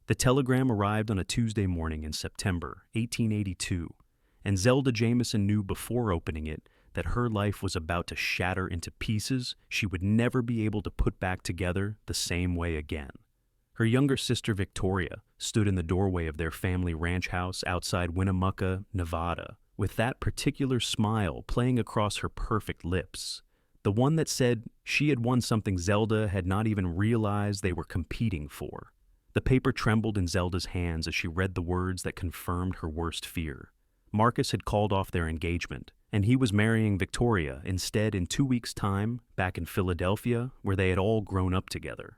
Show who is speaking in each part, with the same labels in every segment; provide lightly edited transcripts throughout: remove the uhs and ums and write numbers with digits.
Speaker 1: The telegram arrived on a Tuesday morning in September 1882, and Zelda Jamison knew before opening it that her life was about to shatter into pieces she would never be able to put back together the same way again. Her younger sister Victoria stood in the doorway of their family ranch house outside Winnemucca, Nevada, with that particular smile playing across her perfect lips, the one that said she had won something Zelda had not even realized they were competing for. The paper trembled in Zelda's hands as she read the words that confirmed her worst fear. Marcus had called off their engagement, and he was marrying Victoria instead in 2 weeks' time back in Philadelphia, where they had all grown up together.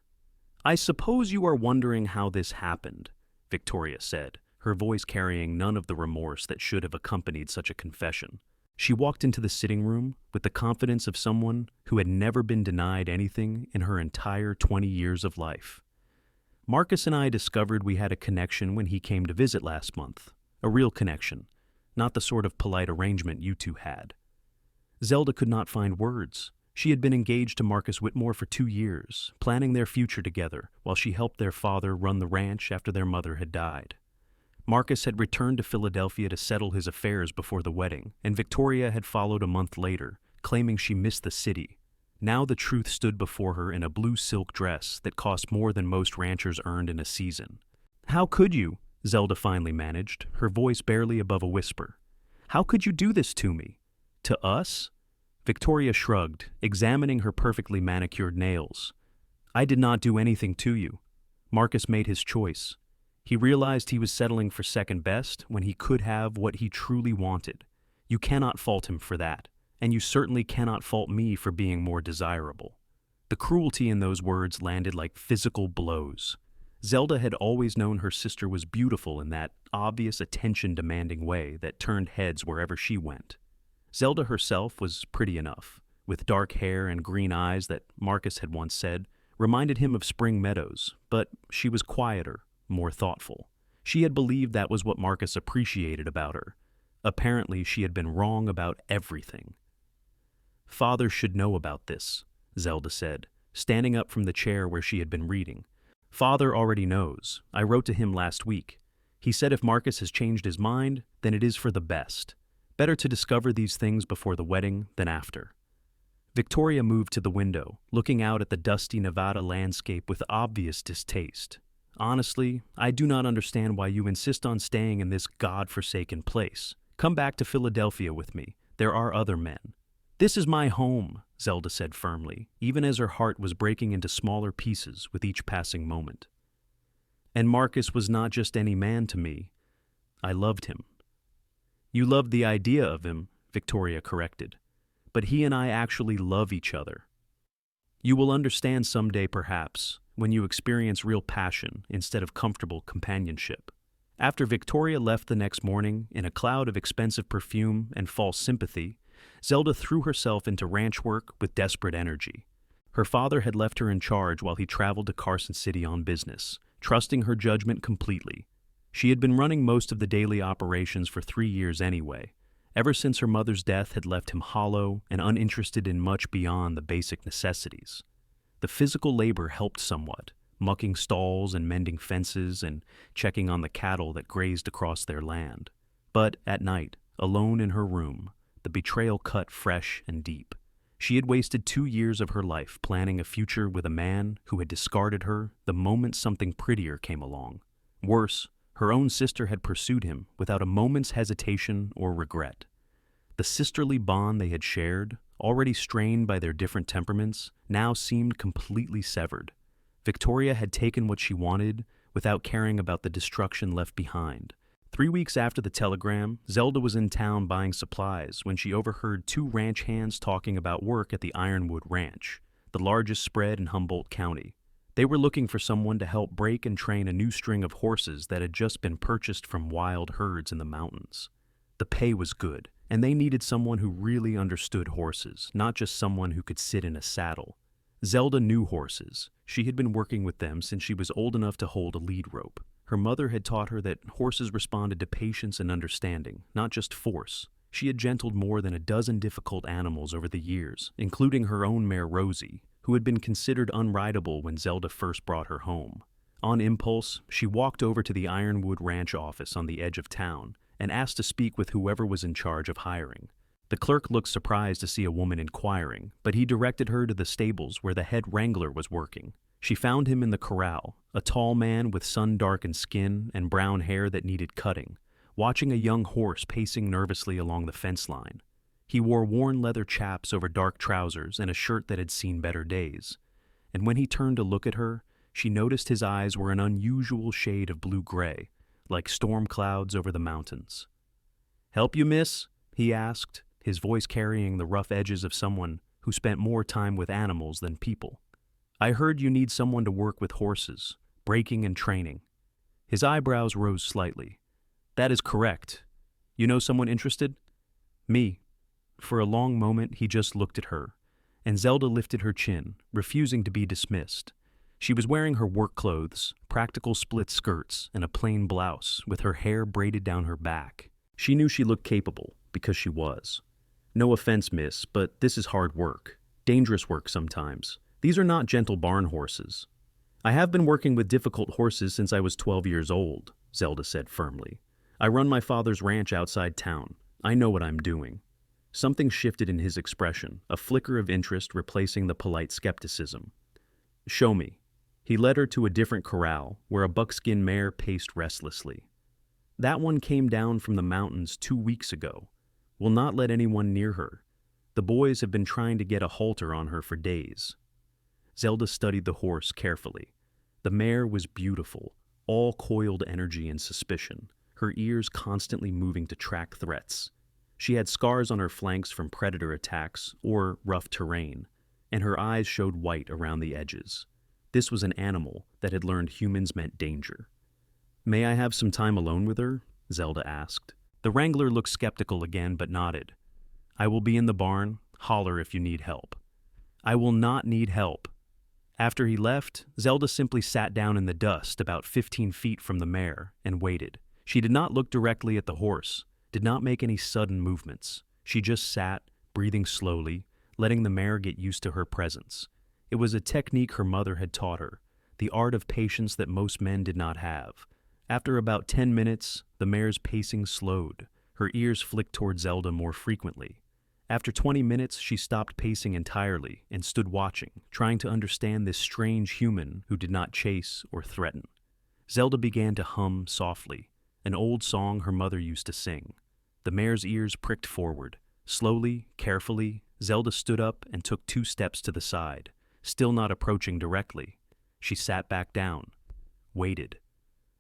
Speaker 1: "I suppose you are wondering how this happened," Victoria said, her voice carrying none of the remorse that should have accompanied such a confession. She walked into the sitting room with the confidence of someone who had never been denied anything in her entire 20 years of life. "Marcus and I discovered we had a connection when he came to visit last month. A real connection, not the sort of polite arrangement you two had." Zelda could not find words. She had been engaged to Marcus Whitmore for 2 years, planning their future together while she helped their father run the ranch after their mother had died. Marcus had returned to Philadelphia to settle his affairs before the wedding, and Victoria had followed a month later, claiming she missed the city. Now the truth stood before her in a blue silk dress that cost more than most ranchers earned in a season. "How could you?" Zelda finally managed, her voice barely above a whisper. "How could you do this to me? To us?" Victoria shrugged, examining her perfectly manicured nails. "I did not do anything to you." Marcus made his choice. He realized he was settling for second best when he could have what he truly wanted. You cannot fault him for that, and you certainly cannot fault me for being more desirable. The cruelty in those words landed like physical blows. Zelda had always known her sister was beautiful in that obvious attention-demanding way that turned heads wherever she went. Zelda herself was pretty enough, with dark hair and green eyes that Marcus had once said reminded him of spring meadows, but she was quieter, more thoughtful. She had believed that was what Marcus appreciated about her. Apparently, she had been wrong about everything. "Father should know about this," Zelda said, standing up from the chair where she had been reading. "Father already knows. I wrote to him last week. He said if Marcus has changed his mind, then it is for the best. Better to discover these things before the wedding than after." Victoria moved to the window, looking out at the dusty Nevada landscape with obvious distaste. "Honestly, I do not understand why you insist on staying in this God-forsaken place. Come back to Philadelphia with me. There are other men." "This is my home," Zelda said firmly, even as her heart was breaking into smaller pieces with each passing moment. "And Marcus was not just any man to me. I loved him." "You loved the idea of him," Victoria corrected. "But he and I actually love each other. You will understand someday, perhaps, when you experience real passion instead of comfortable companionship." After Victoria left the next morning in a cloud of expensive perfume and false sympathy, Zelda threw herself into ranch work with desperate energy. Her father had left her in charge while he traveled to Carson City on business, trusting her judgment completely. She had been running most of the daily operations for 3 years anyway, ever since her mother's death had left him hollow and uninterested in much beyond the basic necessities. The physical labor helped somewhat, mucking stalls and mending fences and checking on the cattle that grazed across their land. But at night, alone in her room, the betrayal cut fresh and deep. She had wasted 2 years of her life planning a future with a man who had discarded her the moment something prettier came along. Worse, her own sister had pursued him without a moment's hesitation or regret. The sisterly bond they had shared, already strained by their different temperaments, now seemed completely severed. Victoria had taken what she wanted without caring about the destruction left behind. 3 weeks after the telegram, Zelda was in town buying supplies when she overheard 2 ranch hands talking about work at the Ironwood Ranch, the largest spread in Humboldt County. They were looking for someone to help break and train a new string of horses that had just been purchased from wild herds in the mountains. The pay was good, and they needed someone who really understood horses, not just someone who could sit in a saddle. Zelda knew horses. She had been working with them since she was old enough to hold a lead rope. Her mother had taught her that horses responded to patience and understanding, not just force. She had gentled more than a dozen difficult animals over the years, including her own mare Rosie, who had been considered unrideable when Zelda first brought her home. On impulse, she walked over to the Ironwood Ranch office on the edge of town and asked to speak with whoever was in charge of hiring. The clerk looked surprised to see a woman inquiring, but he directed her to the stables where the head wrangler was working. She found him in the corral, a tall man with sun-darkened skin and brown hair that needed cutting, watching a young horse pacing nervously along the fence line. He wore worn leather chaps over dark trousers and a shirt that had seen better days. And when he turned to look at her, she noticed his eyes were an unusual shade of blue-gray, like storm clouds over the mountains. "Help you, miss?" he asked, his voice carrying the rough edges of someone who spent more time with animals than people. "I heard you need someone to work with horses, breaking and training." His eyebrows rose slightly. "That is correct. You know someone interested?" "Me." For a long moment, he just looked at her, and Zelda lifted her chin, refusing to be dismissed. She was wearing her work clothes, practical split skirts, and a plain blouse, with her hair braided down her back. She knew she looked capable, because she was. "No offense, miss, but this is hard work. Dangerous work sometimes. These are not gentle barn horses." "I have been working with difficult horses since I was 12 years old," Zelda said firmly. "I run my father's ranch outside town. I know what I'm doing." Something shifted in his expression, a flicker of interest replacing the polite skepticism. "Show me." He led her to a different corral, where a buckskin mare paced restlessly. "That one came down from the mountains 2 weeks ago. Will not let anyone near her. The boys have been trying to get a halter on her for days." Zelda studied the horse carefully. The mare was beautiful, all coiled energy and suspicion, her ears constantly moving to track threats. She had scars on her flanks from predator attacks or rough terrain, and her eyes showed white around the edges. This was an animal that had learned humans meant danger. "May I have some time alone with her?" Zelda asked. The wrangler looked skeptical again but nodded. "I will be in the barn. Holler if you need help." "I will not need help." After he left, Zelda simply sat down in the dust about 15 feet from the mare and waited. She did not look directly at the horse, did not make any sudden movements. She just sat, breathing slowly, letting the mare get used to her presence. It was a technique her mother had taught her, the art of patience that most men did not have. After about 10 minutes, the mare's pacing slowed. Her ears flicked toward Zelda more frequently. After 20 minutes, she stopped pacing entirely and stood watching, trying to understand this strange human who did not chase or threaten. Zelda began to hum softly, an old song her mother used to sing. The mare's ears pricked forward. Slowly, carefully, Zelda stood up and took 2 steps to the side, still not approaching directly. She sat back down, waited.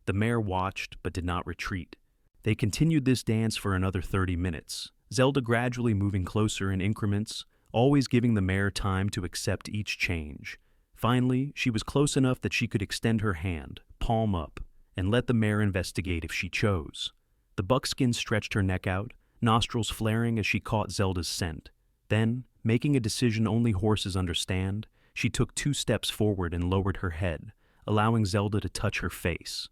Speaker 1: The mare watched but did not retreat. They continued this dance for another 30 minutes, Zelda gradually moving closer in increments, always giving the mare time to accept each change. Finally, she was close enough that she could extend her hand, palm up, and let the mare investigate if she chose. The buckskin stretched her neck out, nostrils flaring as she caught Zelda's scent. Then, making a decision only horses understand, she took 2 steps forward and lowered her head, allowing Zelda to touch her face.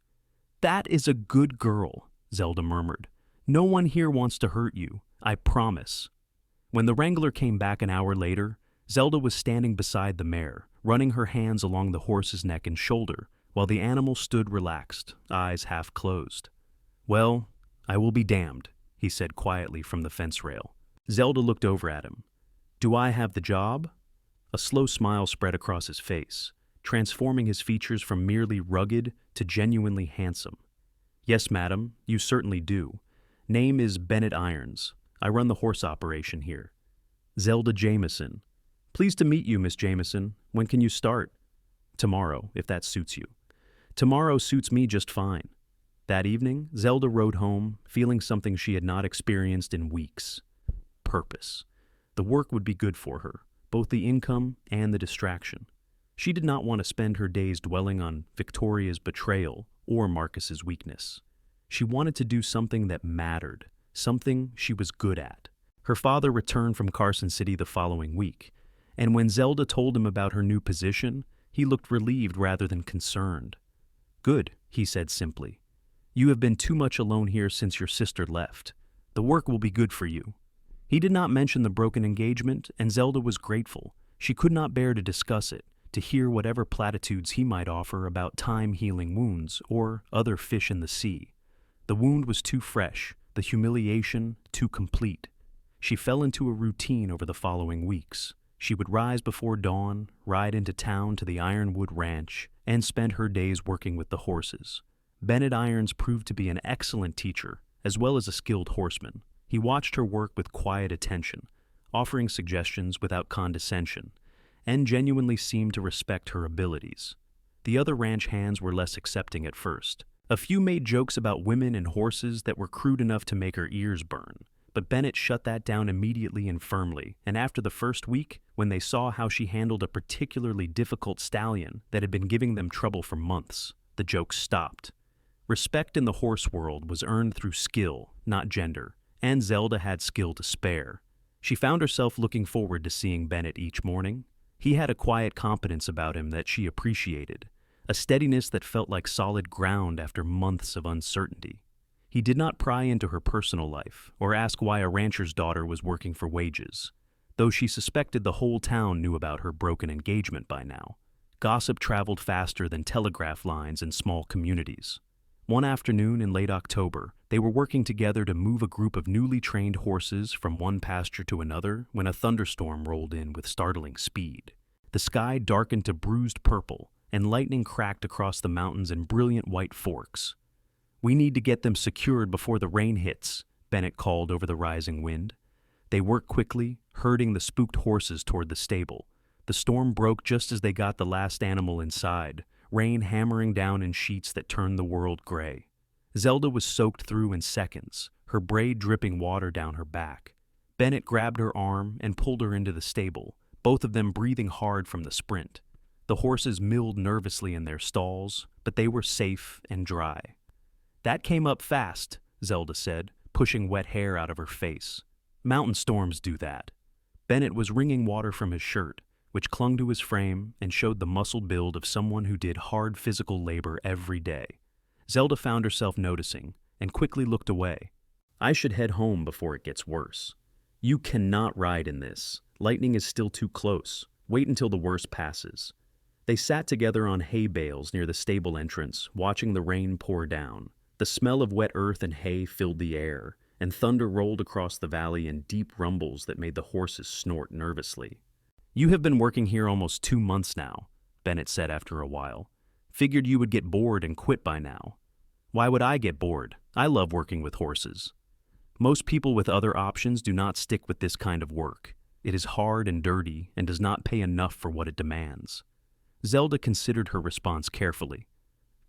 Speaker 1: "That is a good girl," Zelda murmured. "No one here wants to hurt you, I promise." When the wrangler came back an hour later, Zelda was standing beside the mare, running her hands along the horse's neck and shoulder, while the animal stood relaxed, eyes half closed. "Well, I will be damned," he said quietly from the fence rail. Zelda looked over at him. "Do I have the job?" A slow smile spread across his face, transforming his features from merely rugged to genuinely handsome. "Yes, madam, you certainly do. Name is Bennett Irons. I run the horse operation here." "Zelda Jamison. Pleased to meet you, Miss Jamison. When can you start?" "Tomorrow, if that suits you." "Tomorrow suits me just fine." That evening, Zelda rode home, feeling something she had not experienced in weeks. Purpose. The work would be good for her, both the income and the distraction. She did not want to spend her days dwelling on Victoria's betrayal or Marcus's weakness. She wanted to do something that mattered, something she was good at. Her father returned from Carson City the following week, and when Zelda told him about her new position, he looked relieved rather than concerned. "Good," he said simply. "You have been too much alone here since your sister left. The work will be good for you." He did not mention the broken engagement, and Zelda was grateful. She could not bear to discuss it, to hear whatever platitudes he might offer about time healing wounds or other fish in the sea. The wound was too fresh, the humiliation too complete. She fell into a routine over the following weeks. She would rise before dawn, ride into town to the Ironwood Ranch, and spend her days working with the horses. Bennett Irons proved to be an excellent teacher, as well as a skilled horseman. He watched her work with quiet attention, offering suggestions without condescension, and genuinely seemed to respect her abilities. The other ranch hands were less accepting at first. A few made jokes about women and horses that were crude enough to make her ears burn, but Bennett shut that down immediately and firmly, and after the first week, when they saw how she handled a particularly difficult stallion that had been giving them trouble for months, the jokes stopped. Respect in the horse world was earned through skill, not gender, and Zelda had skill to spare. She found herself looking forward to seeing Bennett each morning. He had a quiet competence about him that she appreciated, a steadiness that felt like solid ground after months of uncertainty. He did not pry into her personal life or ask why a rancher's daughter was working for wages, though she suspected the whole town knew about her broken engagement by now. Gossip traveled faster than telegraph lines in small communities. One afternoon in late October, they were working together to move a group of newly trained horses from one pasture to another when a thunderstorm rolled in with startling speed. The sky darkened to bruised purple, and lightning cracked across the mountains in brilliant white forks. "We need to get them secured before the rain hits," Bennett called over the rising wind. They worked quickly, herding the spooked horses toward the stable. The storm broke just as they got the last animal inside, rain hammering down in sheets that turned the world gray. Zelda was soaked through in seconds, her braid dripping water down her back. Bennett grabbed her arm and pulled her into the stable, both of them breathing hard from the sprint. The horses milled nervously in their stalls, but they were safe and dry. "That came up fast," Zelda said, pushing wet hair out of her face. "Mountain storms do that." Bennett was wringing water from his shirt, which clung to his frame and showed the muscled build of someone who did hard physical labor every day. Zelda found herself noticing and quickly looked away. "I should head home before it gets worse. You cannot ride in this. Lightning is still too close. Wait until the worst passes." They sat together on hay bales near the stable entrance, watching the rain pour down. The smell of wet earth and hay filled the air, and thunder rolled across the valley in deep rumbles that made the horses snort nervously. "You have been working here almost 2 months now," Bennett said after a while. "Figured you would get bored and quit by now." "Why would I get bored? I love working with horses." "Most people with other options do not stick with this kind of work. It is hard and dirty and does not pay enough for what it demands." Zelda considered her response carefully.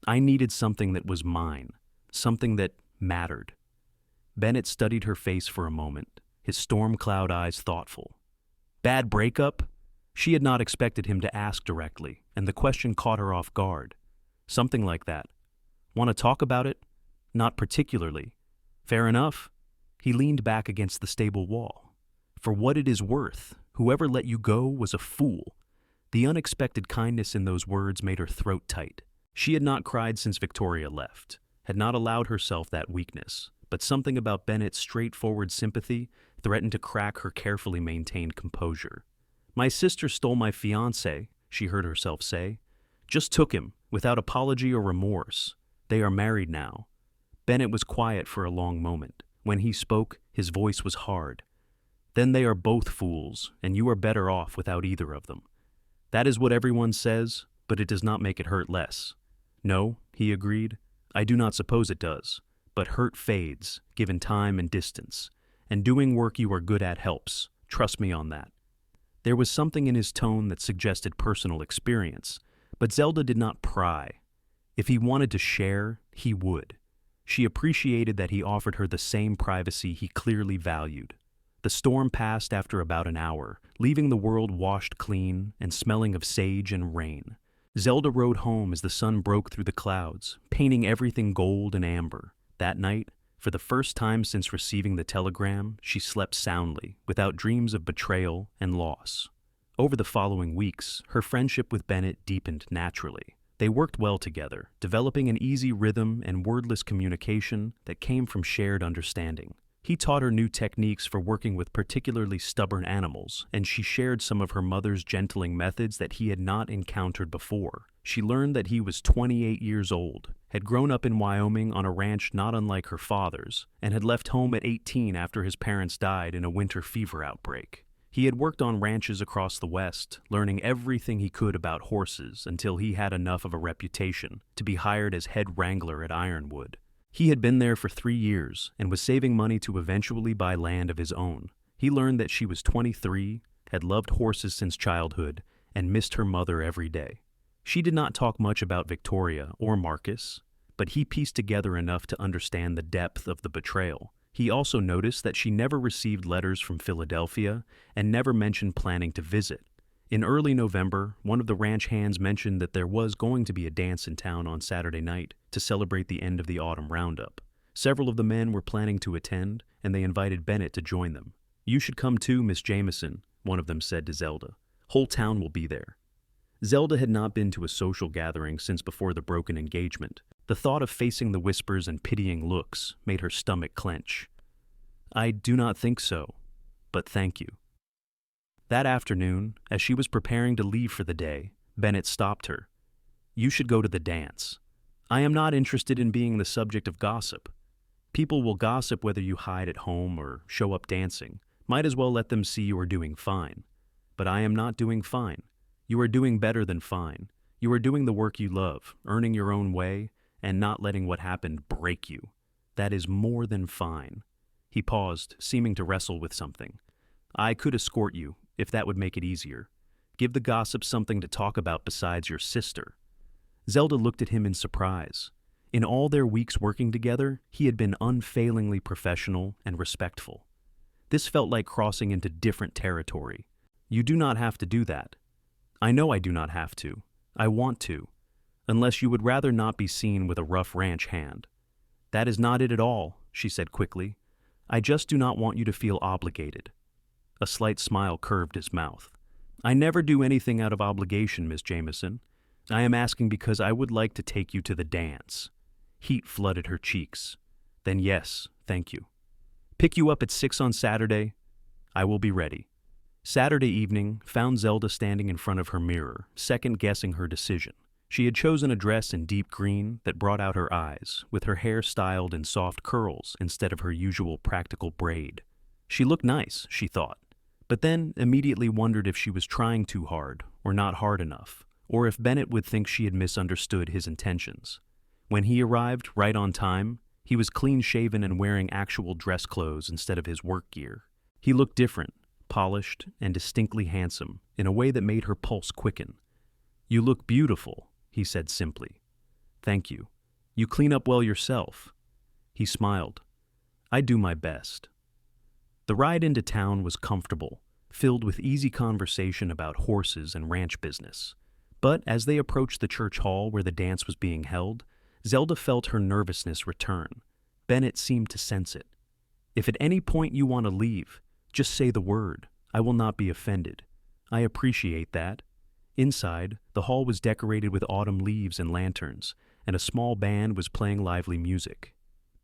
Speaker 1: "I needed something that was mine, something that mattered." Bennett studied her face for a moment, his storm cloud eyes thoughtful. "Bad breakup?" She had not expected him to ask directly, and the question caught her off guard. "Something like that. Want to talk about it?" "Not particularly." "Fair enough." He leaned back against the stable wall. "For what it is worth, whoever let you go was a fool." The unexpected kindness in those words made her throat tight. She had not cried since Victoria left, had not allowed herself that weakness, but something about Bennett's straightforward sympathy threatened to crack her carefully maintained composure. "My sister stole my fiancé," she heard herself say. "Just took him, without apology or remorse. They are married now." Bennett was quiet for a long moment. When he spoke, his voice was hard. "Then they are both fools, and you are better off without either of them." "That is what everyone says, but it does not make it hurt less." "No," he agreed. "I do not suppose it does. But hurt fades, given time and distance. And doing work you are good at helps. Trust me on that." There was something in his tone that suggested personal experience, but Zelda did not pry. If he wanted to share, he would. She appreciated that he offered her the same privacy he clearly valued. The storm passed after about an hour, leaving the world washed clean and smelling of sage and rain. Zelda rode home as the sun broke through the clouds, painting everything gold and amber. That night, for the first time since receiving the telegram, she slept soundly, without dreams of betrayal and loss. Over the following weeks, her friendship with Bennett deepened naturally. They worked well together, developing an easy rhythm and wordless communication that came from shared understanding. He taught her new techniques for working with particularly stubborn animals, and she shared some of her mother's gentling methods that he had not encountered before. She learned that he was 28 years old, had grown up in Wyoming on a ranch not unlike her father's, and had left home at 18 after his parents died in a winter fever outbreak. He had worked on ranches across the West, learning everything he could about horses until he had enough of a reputation to be hired as head wrangler at Ironwood. He had been there for 3 years and was saving money to eventually buy land of his own. He learned that she was 23, had loved horses since childhood, and missed her mother every day. She did not talk much about Victoria or Marcus, but he pieced together enough to understand the depth of the betrayal. He also noticed that she never received letters from Philadelphia and never mentioned planning to visit. In early November, one of the ranch hands mentioned that there was going to be a dance in town on Saturday night to celebrate the end of the autumn roundup. Several of the men were planning to attend, and they invited Bennett to join them. "You should come too, Miss Jamison," one of them said to Zelda. "Whole town will be there." Zelda had not been to a social gathering since before the broken engagement. The thought of facing the whispers and pitying looks made her stomach clench. "I do not think so, but thank you." That afternoon, as she was preparing to leave for the day, Bennett stopped her. "You should go to the dance. I am not interested in being the subject of gossip. People will gossip whether you hide at home or show up dancing. Might as well let them see you are doing fine. But I am not doing fine. You are doing better than fine. You are doing the work you love, earning your own way, and not letting what happened break you. That is more than fine." He paused, seeming to wrestle with something. "I could escort you, if that would make it easier. Give the gossip something to talk about besides your sister." Zelda looked at him in surprise. In all their weeks working together, he had been unfailingly professional and respectful. This felt like crossing into different territory. "You do not have to do that." "I know I do not have to. I want to. Unless you would rather not be seen with a rough ranch hand." "That is not it at all," she said quickly. "I just do not want you to feel obligated." A slight smile curved his mouth. "I never do anything out of obligation, Miss Jamison. I am asking because I would like to take you to the dance." Heat flooded her cheeks. "Then yes, thank you. Pick you up at 6 on Saturday? I will be ready." Saturday evening found Zelda standing in front of her mirror, second-guessing her decision. She had chosen a dress in deep green that brought out her eyes, with her hair styled in soft curls instead of her usual practical braid. She looked nice, she thought, but then immediately wondered if she was trying too hard or not hard enough, or if Bennett would think she had misunderstood his intentions. When he arrived right on time, he was clean-shaven and wearing actual dress clothes instead of his work gear. He looked different, polished, and distinctly handsome in a way that made her pulse quicken. "You look beautiful," he said simply. "Thank you. You clean up well yourself." He smiled. "I do my best." The ride into town was comfortable, filled with easy conversation about horses and ranch business. But as they approached the church hall where the dance was being held, Zelda felt her nervousness return. Bennett seemed to sense it. "If at any point you want to leave, just say the word. I will not be offended. I appreciate that." Inside, the hall was decorated with autumn leaves and lanterns, and a small band was playing lively music.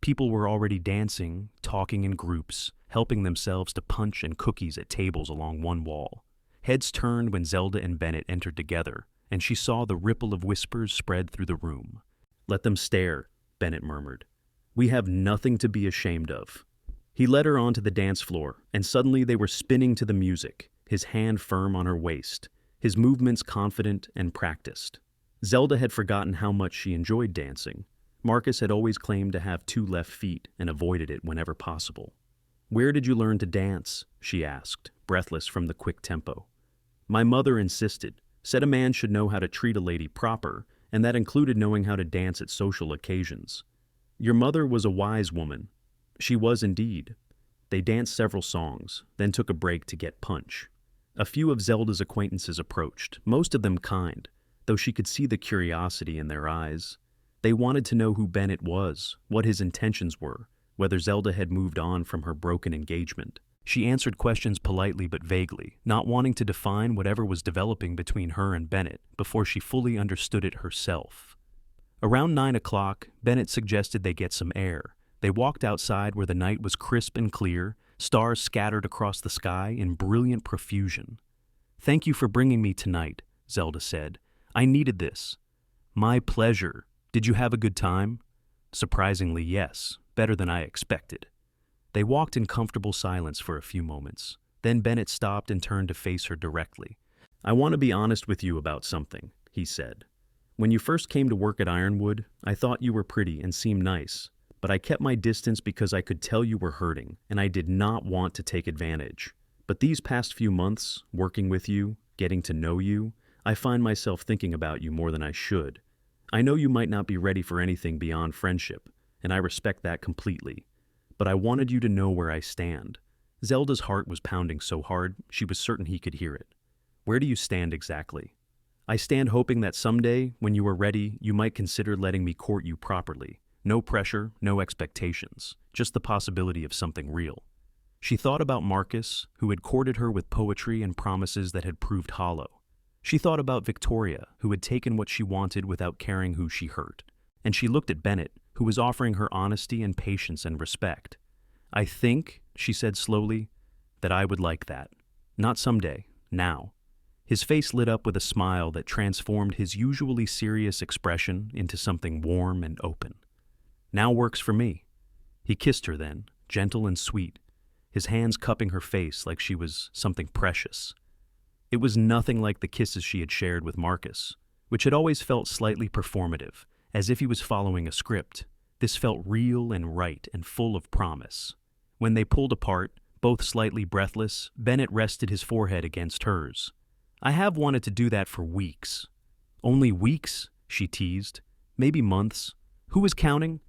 Speaker 1: People were already dancing, talking in groups, helping themselves to punch and cookies at tables along one wall. Heads turned when Zelda and Bennett entered together, and she saw the ripple of whispers spread through the room. "Let them stare," Bennett murmured. "We have nothing to be ashamed of." He led her onto the dance floor, and suddenly they were spinning to the music, his hand firm on her waist, his movements confident and practiced. Zelda had forgotten how much she enjoyed dancing. Marcus had always claimed to have 2 left feet and avoided it whenever possible. "Where did you learn to dance?" she asked, breathless from the quick tempo. "My mother insisted, said a man should know how to treat a lady proper, and that included knowing how to dance at social occasions." "Your mother was a wise woman." She was indeed. They danced several songs, then took a break to get punch. A few of Zelda's acquaintances approached, most of them kind, though she could see the curiosity in their eyes. They wanted to know who Bennett was, what his intentions were, whether Zelda had moved on from her broken engagement. She answered questions politely but vaguely, not wanting to define whatever was developing between her and Bennett before she fully understood it herself. Around 9 o'clock, Bennett suggested they get some air, They walked outside where the night was crisp and clear, stars scattered across the sky in brilliant profusion. "Thank you for bringing me tonight," Zelda said. "I needed this." "My pleasure. Did you have a good time?" "Surprisingly, yes. Better than I expected." They walked in comfortable silence for a few moments. Then Bennett stopped and turned to face her directly. "I want to be honest with you about something," he said. "When you first came to work at Ironwood, I thought you were pretty and seemed nice, but I kept my distance because I could tell you were hurting, and I did not want to take advantage. But these past few months, working with you, getting to know you, I find myself thinking about you more than I should. I know you might not be ready for anything beyond friendship, and I respect that completely. But I wanted you to know where I stand." Zelda's heart was pounding so hard, she was certain he could hear it. "Where do you stand exactly?" "I stand hoping that someday, when you are ready, you might consider letting me court you properly. No pressure, no expectations, just the possibility of something real." She thought about Marcus, who had courted her with poetry and promises that had proved hollow. She thought about Victoria, who had taken what she wanted without caring who she hurt. And she looked at Bennett, who was offering her honesty and patience and respect. "I think," she said slowly, "that I would like that. Not someday, now." His face lit up with a smile that transformed his usually serious expression into something warm and open. "Now works for me." He kissed her then, gentle and sweet, his hands cupping her face like she was something precious. It was nothing like the kisses she had shared with Marcus, which had always felt slightly performative, as if he was following a script. This felt real and right and full of promise. When they pulled apart, both slightly breathless, Bennett rested his forehead against hers. "I have wanted to do that for weeks." "Only weeks?" she teased. "Maybe months. Who was counting?"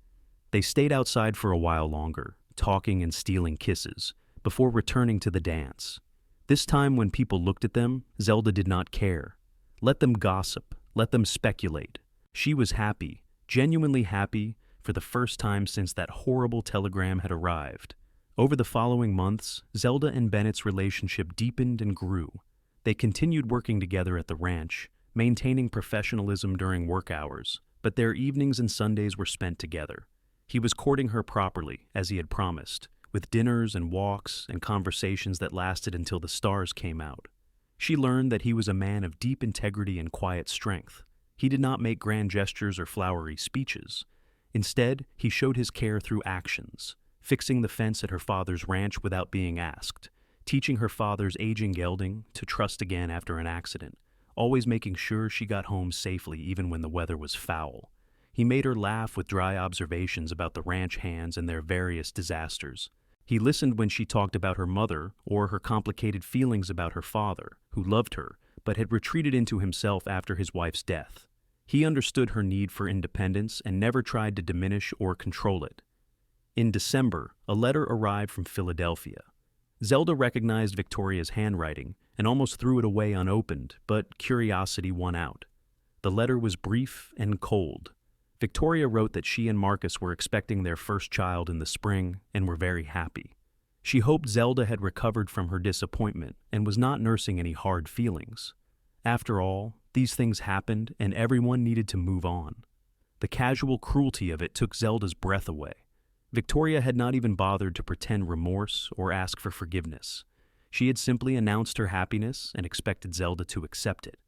Speaker 1: They stayed outside for a while longer, talking and stealing kisses, before returning to the dance. This time when people looked at them, Zelda did not care. Let them gossip, let them speculate. She was happy, genuinely happy, for the first time since that horrible telegram had arrived. Over the following months, Zelda and Bennett's relationship deepened and grew. They continued working together at the ranch, maintaining professionalism during work hours, but their evenings and Sundays were spent together. He was courting her properly, as he had promised, with dinners and walks and conversations that lasted until the stars came out. She learned that he was a man of deep integrity and quiet strength. He did not make grand gestures or flowery speeches. Instead, he showed his care through actions, fixing the fence at her father's ranch without being asked, teaching her father's aging gelding to trust again after an accident, always making sure she got home safely even when the weather was foul. He made her laugh with dry observations about the ranch hands and their various disasters. He listened when she talked about her mother or her complicated feelings about her father, who loved her, but had retreated into himself after his wife's death. He understood her need for independence and never tried to diminish or control it. In December, a letter arrived from Philadelphia. Zelda recognized Victoria's handwriting and almost threw it away unopened, but curiosity won out. The letter was brief and cold. Victoria wrote that she and Marcus were expecting their first child in the spring and were very happy. She hoped Zelda had recovered from her disappointment and was not nursing any hard feelings. After all, these things happened and everyone needed to move on. The casual cruelty of it took Zelda's breath away. Victoria had not even bothered to pretend remorse or ask for forgiveness. She had simply announced her happiness and expected Zelda to accept it.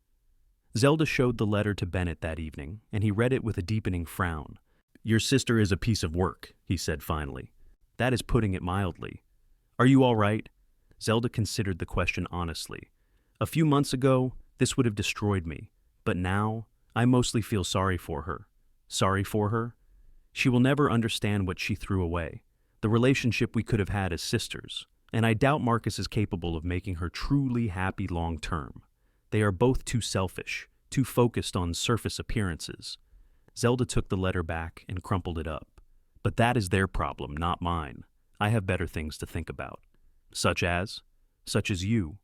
Speaker 1: Zelda showed the letter to Bennett that evening, and he read it with a deepening frown. "Your sister is a piece of work," he said finally. "That is putting it mildly. Are you all right?" Zelda considered the question honestly. "A few months ago, this would have destroyed me, but now, I mostly feel sorry for her." Sorry for her? She will never understand what she threw away, the relationship we could have had as sisters, and I doubt Marcus is capable of making her truly happy long term. They are both too selfish, too focused on surface appearances. Zelda took the letter back and crumpled it up. "But that is their problem, not mine. I have better things to think about." Such as you."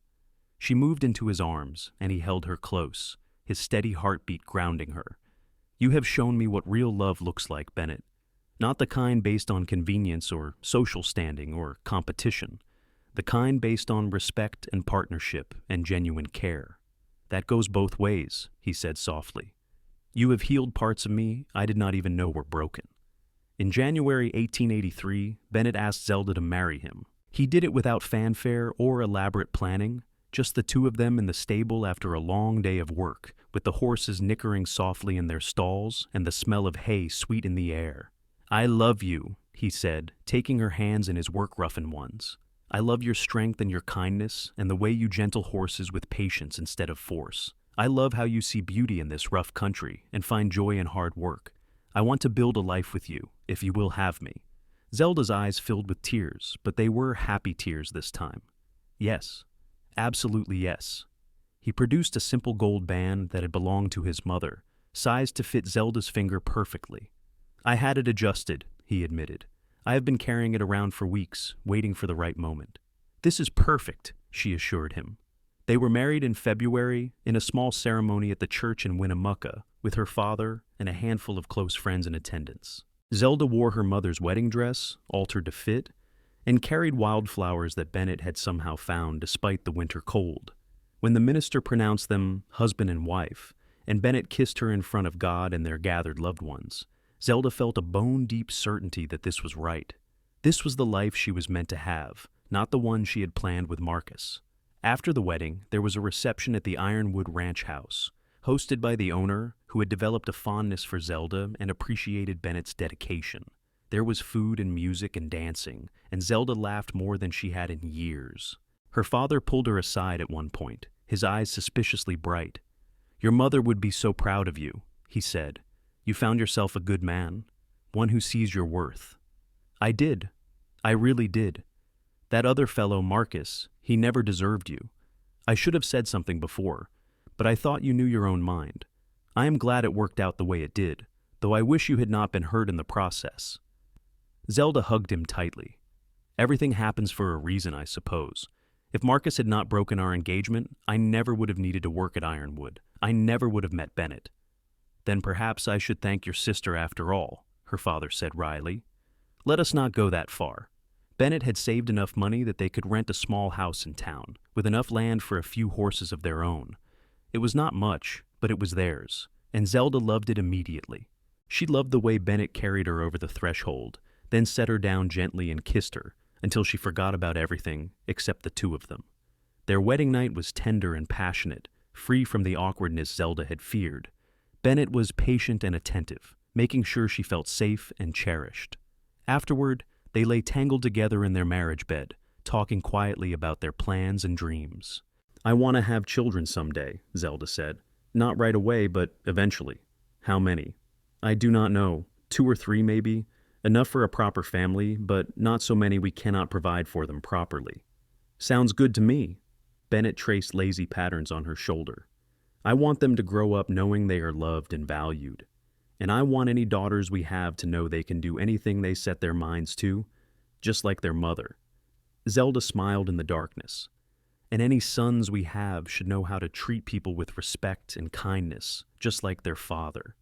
Speaker 1: She moved into his arms, and he held her close, his steady heartbeat grounding her. "You have shown me what real love looks like, Bennett. Not the kind based on convenience or social standing or competition. The kind based on respect and partnership and genuine care. That goes both ways," he said softly. "You have healed parts of me I did not even know were broken." In January 1883, Bennett asked Zelda to marry him. He did it without fanfare or elaborate planning, just the two of them in the stable after a long day of work, with the horses nickering softly in their stalls and the smell of hay sweet in the air. "I love you," he said, taking her hands in his work-roughened ones. "I love your strength and your kindness and the way you gentle horses with patience instead of force. I love how you see beauty in this rough country and find joy in hard work. I want to build a life with you, if you will have me." Zelda's eyes filled with tears, but they were happy tears this time. Yes. Absolutely yes. He produced a simple gold band that had belonged to his mother, sized to fit Zelda's finger perfectly. "I had it adjusted," he admitted. "I have been carrying it around for weeks, waiting for the right moment." "This is perfect," she assured him. They were married in February in a small ceremony at the church in Winnemucca, with her father and a handful of close friends in attendance. Zelda wore her mother's wedding dress, altered to fit, and carried wildflowers that Bennett had somehow found despite the winter cold. When the minister pronounced them husband and wife, and Bennett kissed her in front of God and their gathered loved ones, Zelda felt a bone-deep certainty that this was right. This was the life she was meant to have, not the one she had planned with Marcus. After the wedding, there was a reception at the Ironwood Ranch House, hosted by the owner, who had developed a fondness for Zelda and appreciated Bennett's dedication. There was food and music and dancing, and Zelda laughed more than she had in years. Her father pulled her aside at one point, his eyes suspiciously bright. "Your mother would be so proud of you," he said. "You found yourself a good man, one who sees your worth." "I did. I really did. That other fellow, Marcus, he never deserved you. I should have said something before, but I thought you knew your own mind. I am glad it worked out the way it did, though I wish you had not been hurt in the process." Zelda hugged him tightly. "Everything happens for a reason, I suppose. If Marcus had not broken our engagement, I never would have needed to work at Ironwood. I never would have met Bennett." "Then perhaps I should thank your sister after all," her father said wryly. "Let us not go that far." Bennett had saved enough money that they could rent a small house in town, with enough land for a few horses of their own. It was not much, but it was theirs, and Zelda loved it immediately. She loved the way Bennett carried her over the threshold, then set her down gently and kissed her, until she forgot about everything except the two of them. Their wedding night was tender and passionate, free from the awkwardness Zelda had feared. Bennett was patient and attentive, making sure she felt safe and cherished. Afterward, they lay tangled together in their marriage bed, talking quietly about their plans and dreams. "I want to have children someday," Zelda said. "Not right away, but eventually. How many? I do not know. 2 or 3 maybe. Enough for a proper family, but not so many we cannot provide for them properly." "Sounds good to me." Bennett traced lazy patterns on her shoulder. "I want them to grow up knowing they are loved and valued. And I want any daughters we have to know they can do anything they set their minds to, just like their mother." Zelda smiled in the darkness. "And any sons we have should know how to treat people with respect and kindness, just like their father."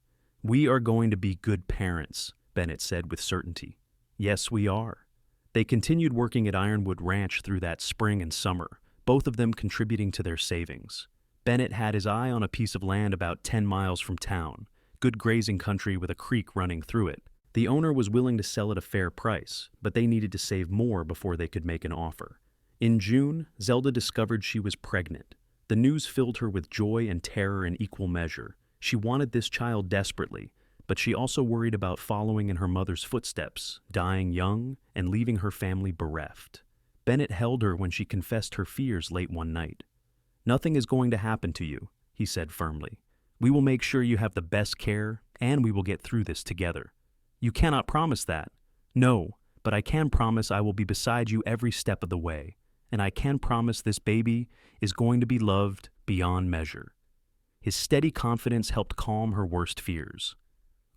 Speaker 1: "We are going to be good parents," Bennett said with certainty. "Yes, we are." They continued working at Ironwood Ranch through that spring and summer, both of them contributing to their savings. Bennett had his eye on a piece of land about 10 miles from town, good grazing country with a creek running through it. The owner was willing to sell at a fair price, but they needed to save more before they could make an offer. In June, Zelda discovered she was pregnant. The news filled her with joy and terror in equal measure. She wanted this child desperately, but she also worried about following in her mother's footsteps, dying young, and leaving her family bereft. Bennett held her when she confessed her fears late one night. "Nothing is going to happen to you," he said firmly. "We will make sure you have the best care, and we will get through this together." "You cannot promise that." "No, but I can promise I will be beside you every step of the way, and I can promise this baby is going to be loved beyond measure." His steady confidence helped calm her worst fears.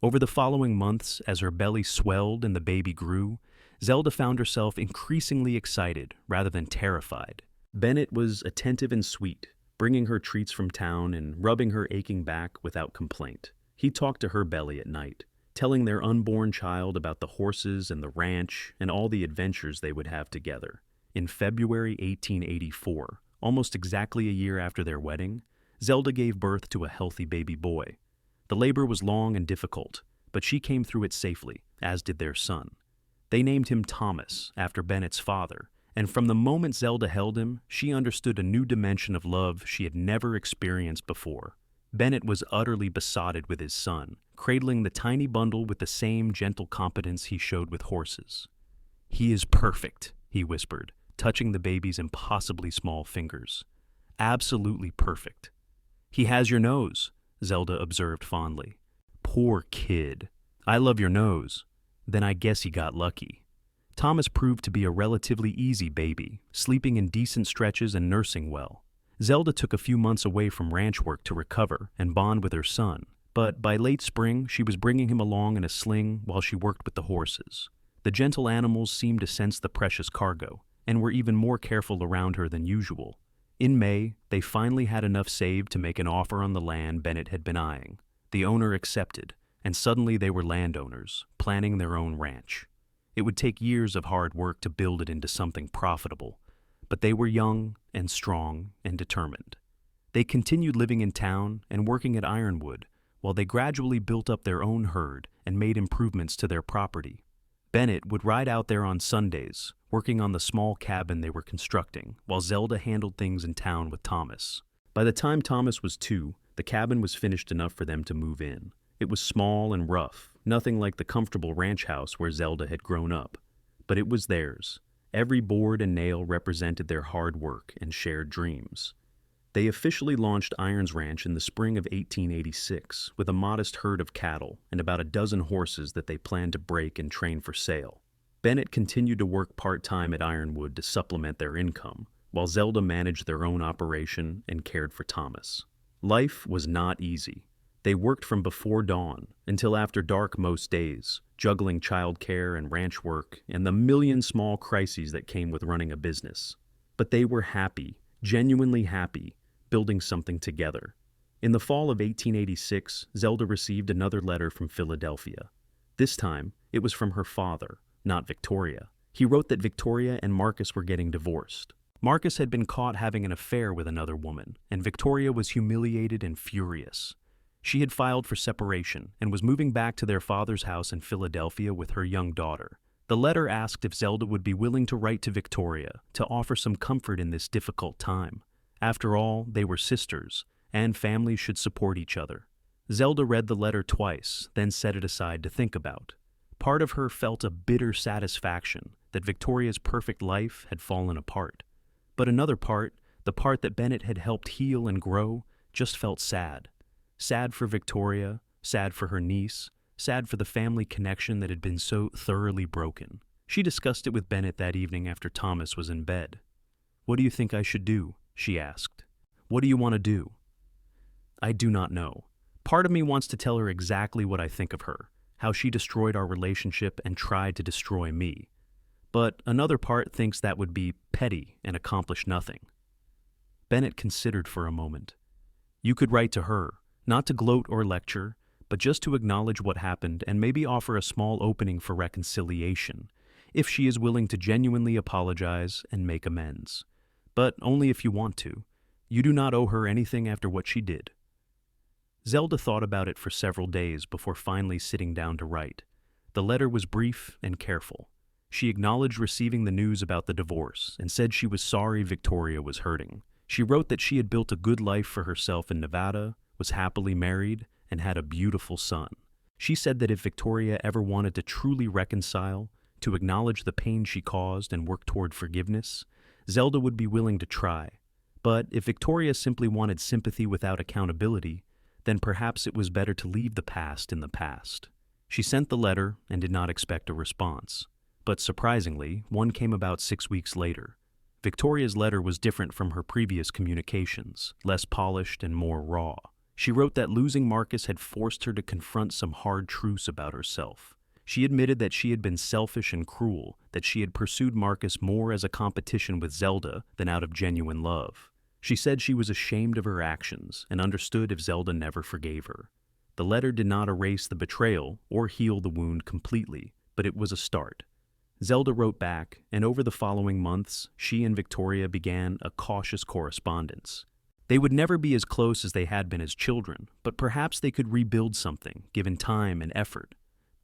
Speaker 1: Over the following months, as her belly swelled and the baby grew, Zelda found herself increasingly excited rather than terrified. Bennett was attentive and sweet, bringing her treats from town and rubbing her aching back without complaint. He talked to her belly at night, telling their unborn child about the horses and the ranch and all the adventures they would have together. In February 1884, almost exactly a year after their wedding, Zelda gave birth to a healthy baby boy. The labor was long and difficult, but she came through it safely, as did their son. They named him Thomas, after Bennett's father, and from the moment Zelda held him, she understood a new dimension of love she had never experienced before. Bennett was utterly besotted with his son, cradling the tiny bundle with the same gentle competence he showed with horses. "He is perfect," he whispered, touching the baby's impossibly small fingers. "Absolutely perfect." "He has your nose," Zelda observed fondly. "Poor kid. I love your nose. Then I guess he got lucky." Thomas proved to be a relatively easy baby, sleeping in decent stretches and nursing well. Zelda took a few months away from ranch work to recover and bond with her son, but by late spring she was bringing him along in a sling while she worked with the horses. The gentle animals seemed to sense the precious cargo, and were even more careful around her than usual. In May, they finally had enough saved to make an offer on the land Bennett had been eyeing. The owner accepted, and suddenly they were landowners, planning their own ranch. It would take years of hard work to build it into something profitable, but they were young and strong and determined. They continued living in town and working at Ironwood, while they gradually built up their own herd and made improvements to their property. Bennett would ride out there on Sundays, working on the small cabin they were constructing, while Zelda handled things in town with Thomas. By the time Thomas was 2, the cabin was finished enough for them to move in. It was small and rough, nothing like the comfortable ranch house where Zelda had grown up. But it was theirs. Every board and nail represented their hard work and shared dreams. They officially launched Irons Ranch in the spring of 1886 with a modest herd of cattle and about a dozen horses that they planned to break and train for sale. Bennett continued to work part-time at Ironwood to supplement their income, while Zelda managed their own operation and cared for Thomas. Life was not easy. They worked from before dawn until after dark most days, juggling childcare and ranch work and the million small crises that came with running a business. But they were happy, genuinely happy, building something together. In the fall of 1886, Zelda received another letter from Philadelphia. This time, it was from her father, not Victoria. He wrote that Victoria and Marcus were getting divorced. Marcus had been caught having an affair with another woman, and Victoria was humiliated and furious. She had filed for separation and was moving back to their father's house in Philadelphia with her young daughter. The letter asked if Zelda would be willing to write to Victoria to offer some comfort in this difficult time. After all, they were sisters, and families should support each other. Zelda read the letter twice, then set it aside to think about. Part of her felt a bitter satisfaction that Victoria's perfect life had fallen apart. But another part, the part that Bennett had helped heal and grow, just felt sad. Sad for Victoria, sad for her niece, sad for the family connection that had been so thoroughly broken. She discussed it with Bennett that evening after Thomas was in bed. "What do you think I should do?" she asked. "What do you want to do?" "I do not know. Part of me wants to tell her exactly what I think of her, how she destroyed our relationship and tried to destroy me. But another part thinks that would be petty and accomplish nothing." Bennett considered for a moment. "You could write to her, not to gloat or lecture, but just to acknowledge what happened and maybe offer a small opening for reconciliation, if she is willing to genuinely apologize and make amends. But only if you want to. You do not owe her anything after what she did." Zelda thought about it for several days before finally sitting down to write. The letter was brief and careful. She acknowledged receiving the news about the divorce and said she was sorry Victoria was hurting. She wrote that she had built a good life for herself in Nevada, was happily married, and had a beautiful son. She said that if Victoria ever wanted to truly reconcile, to acknowledge the pain she caused and work toward forgiveness, Zelda would be willing to try. But if Victoria simply wanted sympathy without accountability, then perhaps it was better to leave the past in the past. She sent the letter and did not expect a response. But surprisingly, one came about 6 weeks later. Victoria's letter was different from her previous communications, less polished and more raw. She wrote that losing Marcus had forced her to confront some hard truths about herself. She admitted that she had been selfish and cruel, that she had pursued Marcus more as a competition with Zelda than out of genuine love. She said she was ashamed of her actions and understood if Zelda never forgave her. The letter did not erase the betrayal or heal the wound completely, but it was a start. Zelda wrote back, and over the following months, she and Victoria began a cautious correspondence. They would never be as close as they had been as children, but perhaps they could rebuild something, given time and effort.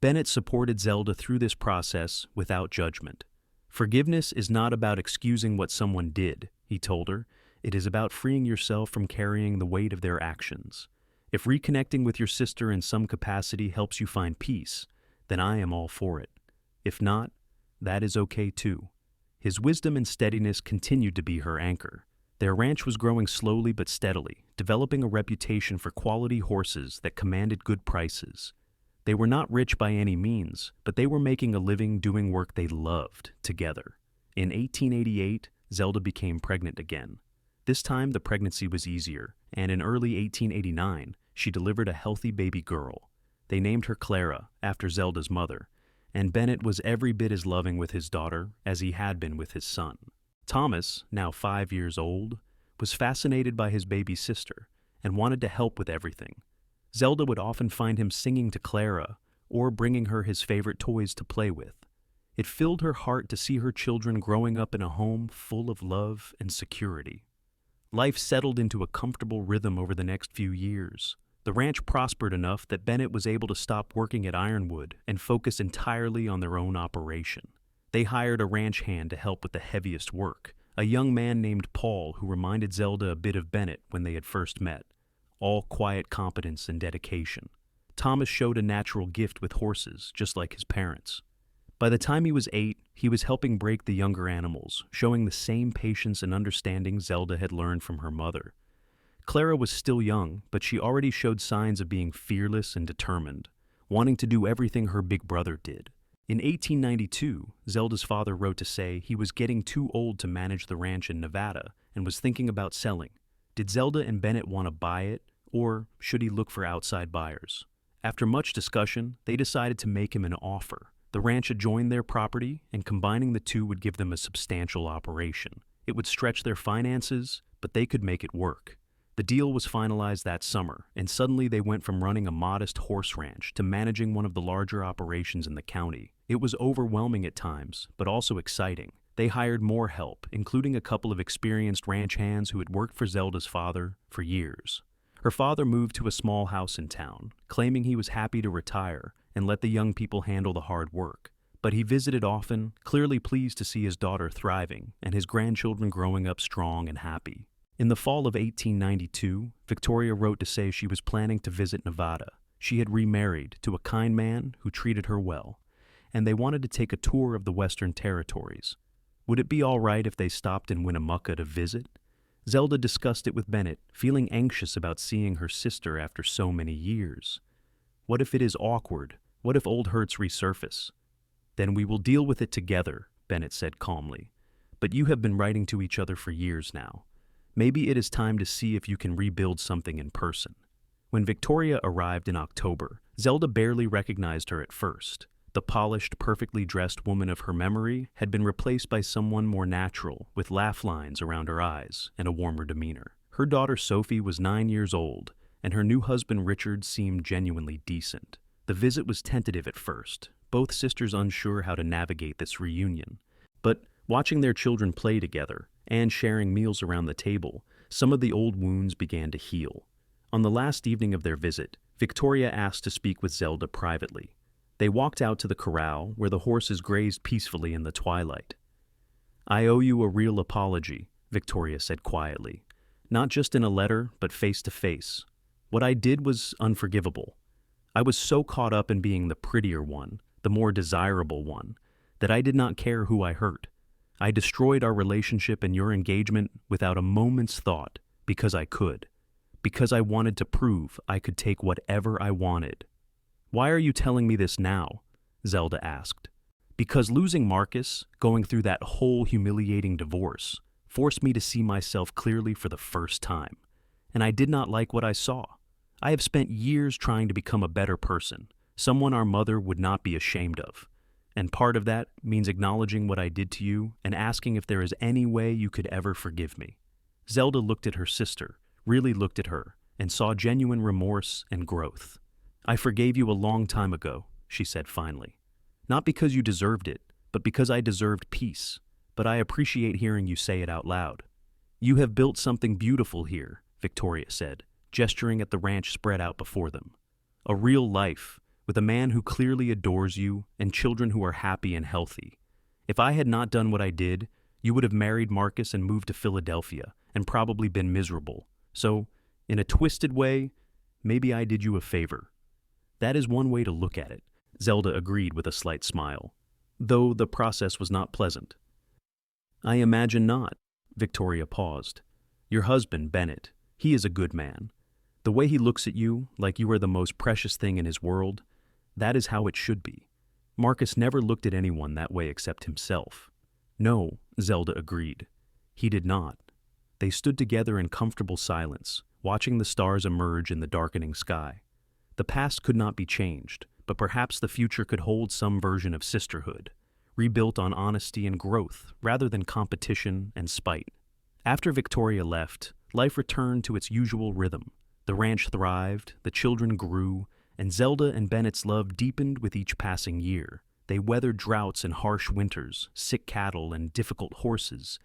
Speaker 1: Bennett supported Zelda through this process without judgment. Forgiveness is not about excusing what someone did, he told her. It is about freeing yourself from carrying the weight of their actions. If reconnecting with your sister in some capacity helps you find peace, then I am all for it. If not, that is okay too. His wisdom and steadiness continued to be her anchor. Their ranch was growing slowly but steadily, developing a reputation for quality horses that commanded good prices. They were not rich by any means, but they were making a living doing work they loved together. In 1888, Zelda became pregnant again. This time the pregnancy was easier, and in early 1889, she delivered a healthy baby girl. They named her Clara, after Zelda's mother, and Bennett was every bit as loving with his daughter as he had been with his son. Thomas, now 5 years old, was fascinated by his baby sister and wanted to help with everything. Zelda would often find him singing to Clara or bringing her his favorite toys to play with. It filled her heart to see her children growing up in a home full of love and security. Life settled into a comfortable rhythm over the next few years. The ranch prospered enough that Bennett was able to stop working at Ironwood and focus entirely on their own operation. They hired a ranch hand to help with the heaviest work, a young man named Paul who reminded Zelda a bit of Bennett when they had first met. All quiet competence and dedication. Thomas showed a natural gift with horses, just like his parents. By the time he was 8, he was helping break the younger animals, showing the same patience and understanding Zelda had learned from her mother. Clara was still young, but she already showed signs of being fearless and determined, wanting to do everything her big brother did. In 1892, Zelda's father wrote to say he was getting too old to manage the ranch in Nevada and was thinking about selling. Did Zelda and Bennett want to buy it, or should he look for outside buyers? After much discussion, they decided to make him an offer. The ranch adjoined their property, and combining the two would give them a substantial operation. It would stretch their finances, but they could make it work. The deal was finalized that summer, and suddenly they went from running a modest horse ranch to managing one of the larger operations in the county. It was overwhelming at times, but also exciting. They hired more help, including a couple of experienced ranch hands who had worked for Zelda's father for years. Her father moved to a small house in town, claiming he was happy to retire and let the young people handle the hard work. But he visited often, clearly pleased to see his daughter thriving and his grandchildren growing up strong and happy. In the fall of 1892, Victoria wrote to say she was planning to visit Nevada. She had remarried to a kind man who treated her well, and they wanted to take a tour of the Western Territories. Would it be all right if they stopped in Winnemucca to visit? Zelda discussed it with Bennett, feeling anxious about seeing her sister after so many years. What if it is awkward? What if old hurts resurface? Then we will deal with it together, Bennett said calmly. But you have been writing to each other for years now. Maybe it is time to see if you can rebuild something in person. When Victoria arrived in October, Zelda barely recognized her at first. The polished, perfectly dressed woman of her memory had been replaced by someone more natural, with laugh lines around her eyes and a warmer demeanor. Her daughter Sophie was 9 years old, and her new husband Richard seemed genuinely decent. The visit was tentative at first, both sisters unsure how to navigate this reunion. But watching their children play together and sharing meals around the table, some of the old wounds began to heal. On the last evening of their visit, Victoria asked to speak with Zelda privately. They walked out to the corral where the horses grazed peacefully in the twilight. "I owe you a real apology," Victoria said quietly. "Not just in a letter, but face to face. What I did was unforgivable. I was so caught up in being the prettier one, the more desirable one, that I did not care who I hurt. I destroyed our relationship and your engagement without a moment's thought, because I could. Because I wanted to prove I could take whatever I wanted." "Why are you telling me this now?" Zelda asked. "Because losing Marcus, going through that whole humiliating divorce, forced me to see myself clearly for the first time. And I did not like what I saw. I have spent years trying to become a better person, someone our mother would not be ashamed of. And part of that means acknowledging what I did to you and asking if there is any way you could ever forgive me." Zelda looked at her sister, really looked at her, and saw genuine remorse and growth. "I forgave you a long time ago," she said finally. "Not because you deserved it, but because I deserved peace. But I appreciate hearing you say it out loud." "You have built something beautiful here," Victoria said, gesturing at the ranch spread out before them. "A real life, with a man who clearly adores you and children who are happy and healthy. If I had not done what I did, you would have married Marcus and moved to Philadelphia and probably been miserable. So, in a twisted way, maybe I did you a favor. That is one way to look at it, Zelda agreed with a slight smile, though the process was not pleasant. I imagine not. Victoria paused. Your husband, Bennett, he is a good man. The way he looks at you, like you are the most precious thing in his world, that is how it should be. Marcus never looked at anyone that way except himself. No, Zelda agreed. He did not. They stood together in comfortable silence, watching the stars emerge in the darkening sky. The past could not be changed, but perhaps the future could hold some version of sisterhood, rebuilt on honesty and growth rather than competition and spite. After Victoria left, life returned to its usual rhythm. The ranch thrived, the children grew, and Zelda and Bennett's love deepened with each passing year. They weathered droughts and harsh winters, sick cattle and difficult horses,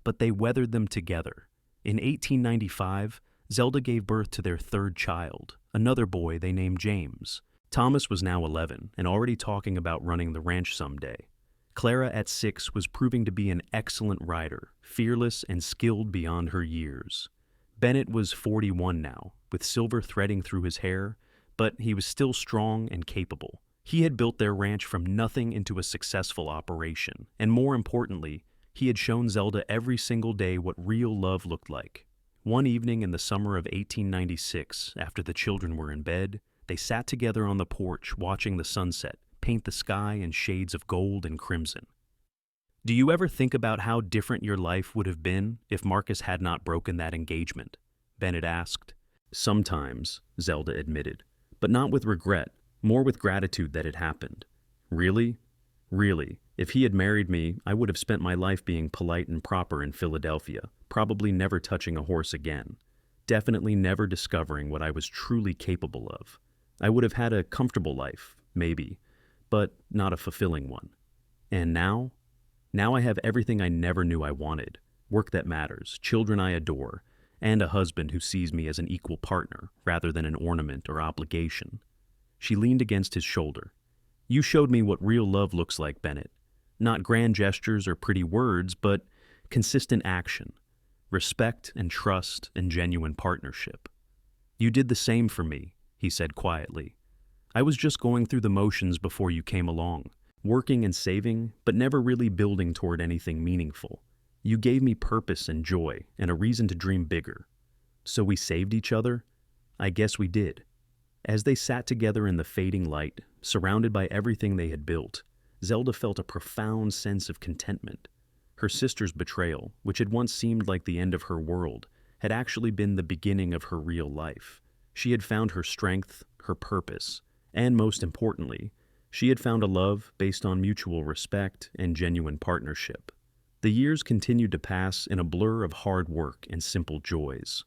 Speaker 1: but they weathered them together. In 1895, Zelda gave birth to their third child, another boy they named James. Thomas was now 11 and already talking about running the ranch someday. Clara, at 6, was proving to be an excellent rider, fearless and skilled beyond her years. Bennett was 41 now, with silver threading through his hair, but he was still strong and capable. He had built their ranch from nothing into a successful operation, and more importantly, he had shown Zelda every single day what real love looked like. One evening in the summer of 1896, after the children were in bed, they sat together on the porch watching the sunset paint the sky in shades of gold and crimson. Do you ever think about how different your life would have been if Marcus had not broken that engagement? Bennett asked. Sometimes, Zelda admitted, but not with regret, more with gratitude that it happened. Really? Really, if he had married me, I would have spent my life being polite and proper in Philadelphia, probably never touching a horse again, definitely never discovering what I was truly capable of. I would have had a comfortable life, maybe, but not a fulfilling one. And now? Now I have everything I never knew I wanted. Work that matters, children I adore, and a husband who sees me as an equal partner rather than an ornament or obligation. She leaned against his shoulder. You showed me what real love looks like, Bennett. Not grand gestures or pretty words, but consistent action, respect and trust and genuine partnership. You did the same for me, he said quietly. I was just going through the motions before you came along, working and saving, but never really building toward anything meaningful. You gave me purpose and joy and a reason to dream bigger. So we saved each other? I guess we did. As they sat together in the fading light, surrounded by everything they had built, Zelda felt a profound sense of contentment. Her sister's betrayal, which had once seemed like the end of her world, had actually been the beginning of her real life. She had found her strength, her purpose, and most importantly, she had found a love based on mutual respect and genuine partnership. The years continued to pass in a blur of hard work and simple joys.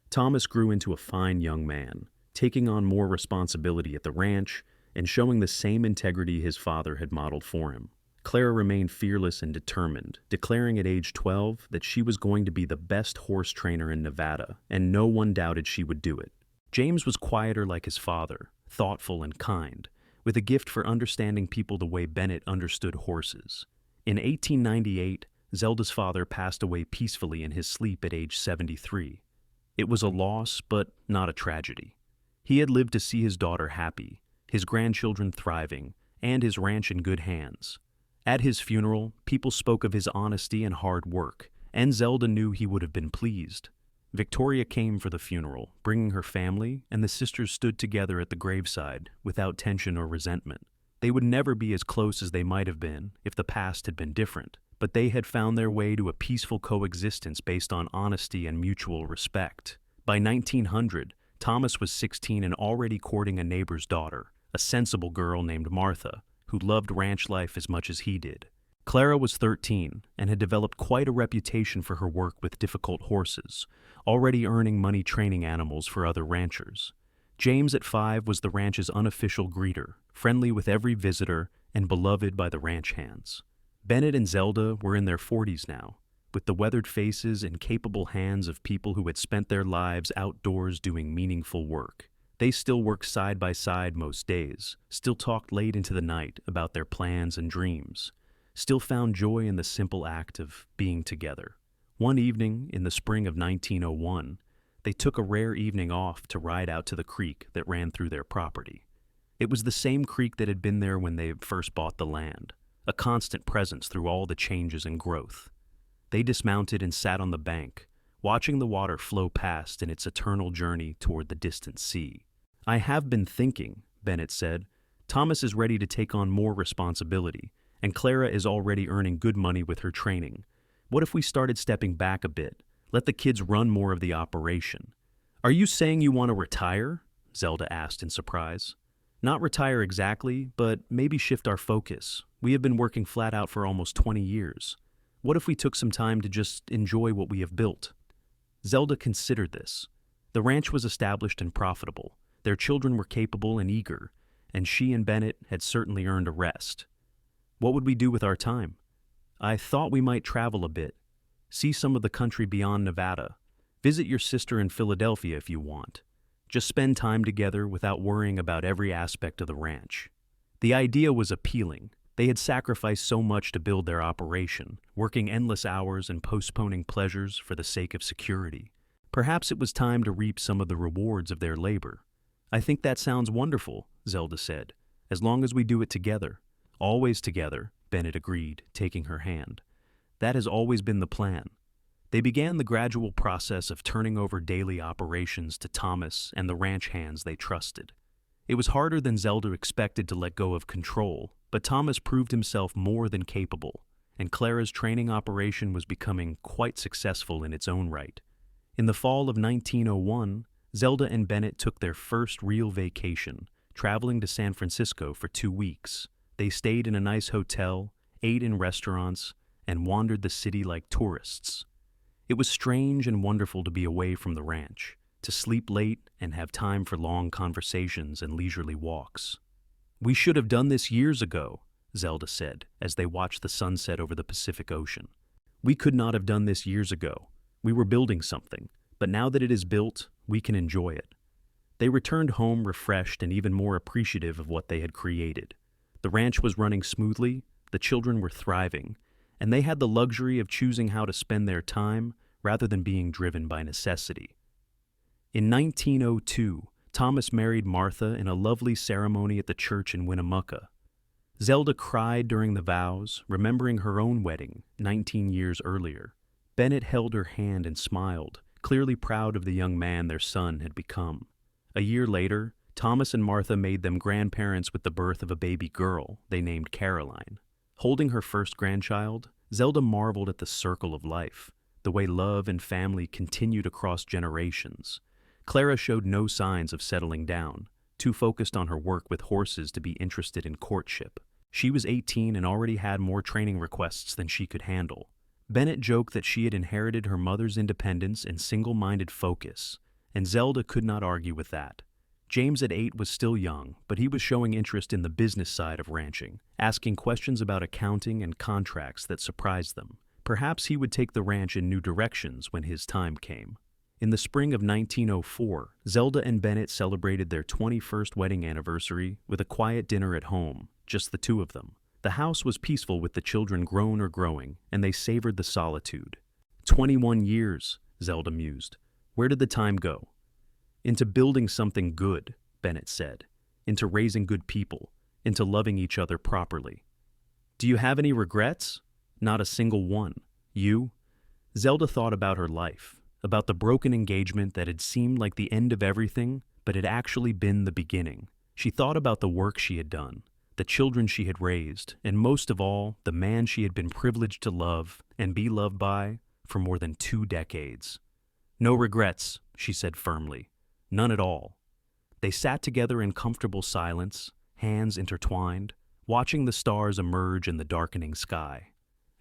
Speaker 1: Thomas grew into a fine young man, taking on more responsibility at the ranch and showing the same integrity his father had modeled for him. Clara remained fearless and determined, declaring at age 12 that she was going to be the best horse trainer in Nevada, and no one doubted she would do it. James was quieter like his father, thoughtful and kind, with a gift for understanding people the way Bennett understood horses. In 1898, Zelda's father passed away peacefully in his sleep at age 73. It was a loss, but not a tragedy. He had lived to see his daughter happy, his grandchildren thriving, and his ranch in good hands. At his funeral, people spoke of his honesty and hard work, and Zelda knew he would have been pleased. Victoria came for the funeral, bringing her family, and the sisters stood together at the graveside, without tension or resentment. They would never be as close as they might have been if the past had been different, but they had found their way to a peaceful coexistence based on honesty and mutual respect. By 1900, Thomas was 16 and already courting a neighbor's daughter, a sensible girl named Martha, who loved ranch life as much as he did. Clara was 13 and had developed quite a reputation for her work with difficult horses, already earning money training animals for other ranchers. James at 5 was the ranch's unofficial greeter, friendly with every visitor and beloved by the ranch hands. Bennett and Zelda were in their 40s now, with the weathered faces and capable hands of people who had spent their lives outdoors doing meaningful work. They still worked side by side most days, still talked late into the night about their plans and dreams, still found joy in the simple act of being together. One evening in the spring of 1901, they took a rare evening off to ride out to the creek that ran through their property. It was the same creek that had been there when they first bought the land, a constant presence through all the changes and growth. They dismounted and sat on the bank, watching the water flow past in its eternal journey toward the distant sea. "I have been thinking," Bennett said. "Thomas is ready to take on more responsibility, and Clara is already earning good money with her training. What if we started stepping back a bit, let the kids run more of the operation?" "Are you saying you want to retire?" Zelda asked in surprise. "Not retire exactly, but maybe shift our focus. We have been working flat out for almost 20 years. What if we took some time to just enjoy what we have built?" Zelda considered this. The ranch was established and profitable. Their children were capable and eager, and she and Bennett had certainly earned a rest. "What would we do with our time?" "I thought we might travel a bit, see some of the country beyond Nevada, visit your sister in Philadelphia if you want. Just spend time together without worrying about every aspect of the ranch." The idea was appealing. They had sacrificed so much to build their operation, working endless hours and postponing pleasures for the sake of security. Perhaps it was time to reap some of the rewards of their labor. "I think that sounds wonderful," Zelda said, "as long as we do it together." "Always together," Bennett agreed, taking her hand. "That has always been the plan." They began the gradual process of turning over daily operations to Thomas and the ranch hands they trusted. It was harder than Zelda expected to let go of control, but Thomas proved himself more than capable, and Clara's training operation was becoming quite successful in its own right. In the fall of 1901, Zelda and Bennett took their first real vacation, traveling to San Francisco for 2 weeks. They stayed in a nice hotel, ate in restaurants, and wandered the city like tourists. It was strange and wonderful to be away from the ranch, to sleep late and have time for long conversations and leisurely walks. "We should have done this years ago," Zelda said, as they watched the sunset over the Pacific Ocean. "We could not have done this years ago. We were building something, but now that it is built, we can enjoy it." They returned home refreshed and even more appreciative of what they had created. The ranch was running smoothly, the children were thriving, and they had the luxury of choosing how to spend their time rather than being driven by necessity. In 1902, Thomas married Martha in a lovely ceremony at the church in Winnemucca. Zelda cried during the vows, remembering her own wedding 19 years earlier. Bennett held her hand and smiled, clearly proud of the young man their son had become. A year later, Thomas and Martha made them grandparents with the birth of a baby girl they named Caroline. Holding her first grandchild, Zelda marveled at the circle of life, the way love and family continued across generations. Clara showed no signs of settling down, too focused on her work with horses to be interested in courtship. She was 18 and already had more training requests than she could handle. Bennett joked that she had inherited her mother's independence and single-minded focus, and Zelda could not argue with that. James at 8 was still young, but he was showing interest in the business side of ranching, asking questions about accounting and contracts that surprised them. Perhaps he would take the ranch in new directions when his time came. In the spring of 1904, Zelda and Bennett celebrated their 21st wedding anniversary with a quiet dinner at home, just the two of them. The house was peaceful with the children grown or growing, and they savored the solitude. 21 years, Zelda mused. Where did the time go? Into building something good, Bennett said. Into raising good people. Into loving each other properly. Do you have any regrets? Not a single one. You? Zelda thought about her life, about the broken engagement that had seemed like the end of everything, but had actually been the beginning. She thought about the work she had done, the children she had raised, and most of all, the man she had been privileged to love and be loved by for more than 2 decades. No regrets, she said firmly. None at all. They sat together in comfortable silence, hands intertwined, watching the stars emerge in the darkening sky.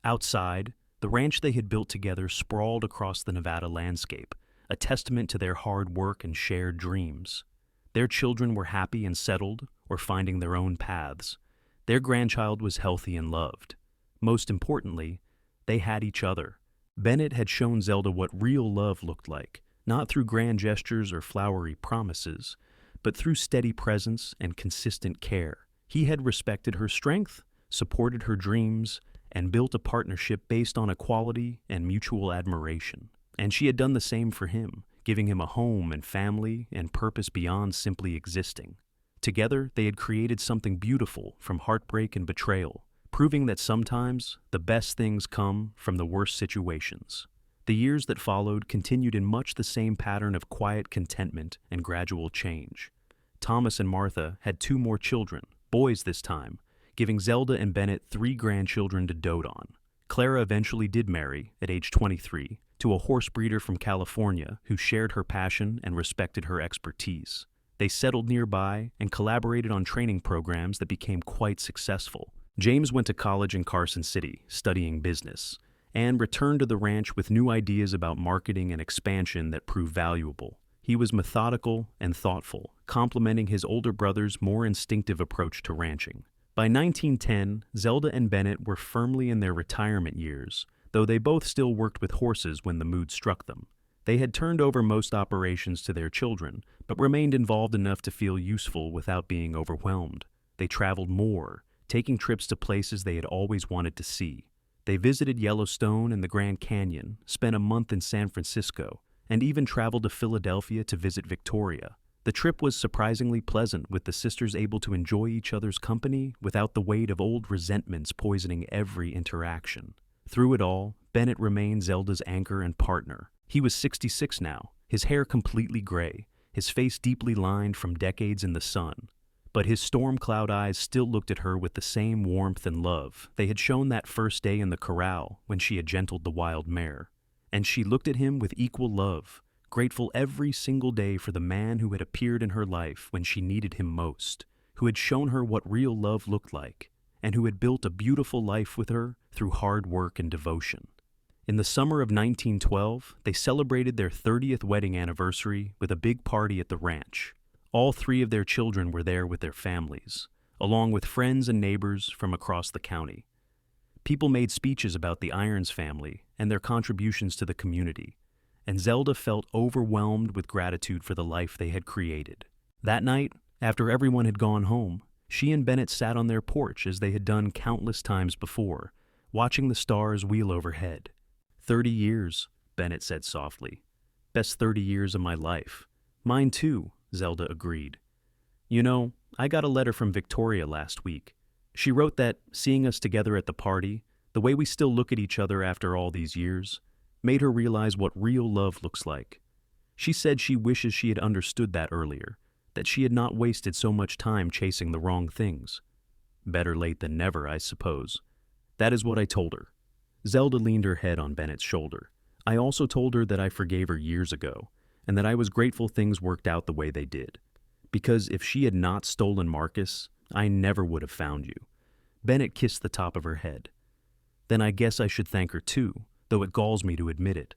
Speaker 1: Outside, the ranch they had built together sprawled across the Nevada landscape, a testament to their hard work and shared dreams. Their children were happy and settled, or finding their own paths. Their grandchild was healthy and loved. Most importantly, they had each other. Bennett had shown Zelda what real love looked like, not through grand gestures or flowery promises, but through steady presence and consistent care. He had respected her strength, supported her dreams, and built a partnership based on equality and mutual admiration. And she had done the same for him, giving him a home and family and purpose beyond simply existing. Together, they had created something beautiful from heartbreak and betrayal, proving that sometimes the best things come from the worst situations. The years that followed continued in much the same pattern of quiet contentment and gradual change. Thomas and Martha had 2 more children, boys this time, giving Zelda and Bennett 3 grandchildren to dote on. Clara eventually did marry, at age 23, to a horse breeder from California who shared her passion and respected her expertise. They settled nearby and collaborated on training programs that became quite successful. James went to college in Carson City, studying business, and returned to the ranch with new ideas about marketing and expansion that proved valuable. He was methodical and thoughtful, complementing his older brother's more instinctive approach to ranching. By 1910, Zelda and Bennett were firmly in their retirement years, though they both still worked with horses when the mood struck them. They had turned over most operations to their children, but remained involved enough to feel useful without being overwhelmed. They traveled more, taking trips to places they had always wanted to see. They visited Yellowstone and the Grand Canyon, spent a month in San Francisco, and even traveled to Philadelphia to visit Victoria. The trip was surprisingly pleasant, with the sisters able to enjoy each other's company without the weight of old resentments poisoning every interaction. Through it all, Bennett remained Zelda's anchor and partner. He was 66 now, his hair completely gray, his face deeply lined from decades in the sun. But his storm cloud eyes still looked at her with the same warmth and love they had shown that first day in the corral when she had gentled the wild mare. And she looked at him with equal love, grateful every single day for the man who had appeared in her life when she needed him most, who had shown her what real love looked like, and who had built a beautiful life with her through hard work and devotion. In the summer of 1912, they celebrated their 30th wedding anniversary with a big party at the ranch. All 3 of their children were there with their families, along with friends and neighbors from across the county. People made speeches about the Irons family and their contributions to the community, and Zelda felt overwhelmed with gratitude for the life they had created. That night, after everyone had gone home, she and Bennett sat on their porch as they had done countless times before, watching the stars wheel overhead. 30 years, Bennett said softly. Best 30 years of my life. Mine too, Zelda agreed. You know, I got a letter from Victoria last week. She wrote that, seeing us together at the party, the way we still look at each other after all these years, made her realize what real love looks like. She said she wishes she had understood that earlier, that she had not wasted so much time chasing the wrong things. Better late than never, I suppose. That is what I told her. Zelda leaned her head on Bennett's shoulder. I also told her that I forgave her years ago, and that I was grateful things worked out the way they did. Because if she had not stolen Marcus, I never would have found you. Bennett kissed the top of her head. Then I guess I should thank her too, though it galls me to admit it.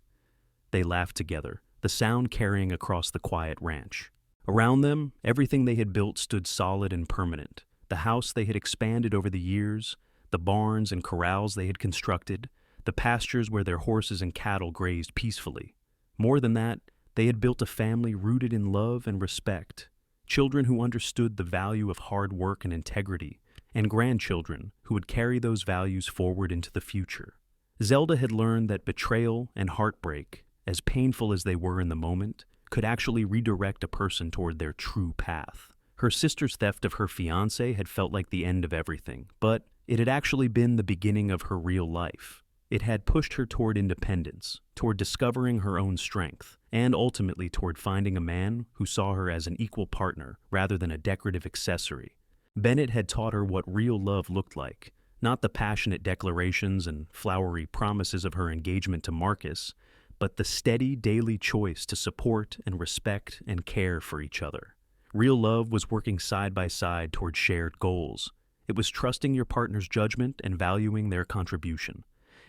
Speaker 1: They laughed together, the sound carrying across the quiet ranch. Around them, everything they had built stood solid and permanent. The house they had expanded over the years, the barns and corrals they had constructed, the pastures where their horses and cattle grazed peacefully. More than that, they had built a family rooted in love and respect, children who understood the value of hard work and integrity, and grandchildren who would carry those values forward into the future. Zelda had learned that betrayal and heartbreak, as painful as they were in the moment, could actually redirect a person toward their true path. Her sister's theft of her fiancé had felt like the end of everything, but it had actually been the beginning of her real life. It had pushed her toward independence, toward discovering her own strength, and ultimately toward finding a man who saw her as an equal partner rather than a decorative accessory. Bennett had taught her what real love looked like, not the passionate declarations and flowery promises of her engagement to Marcus, but the steady daily choice to support and respect and care for each other. Real love was working side by side toward shared goals. It was trusting your partner's judgment and valuing their contribution.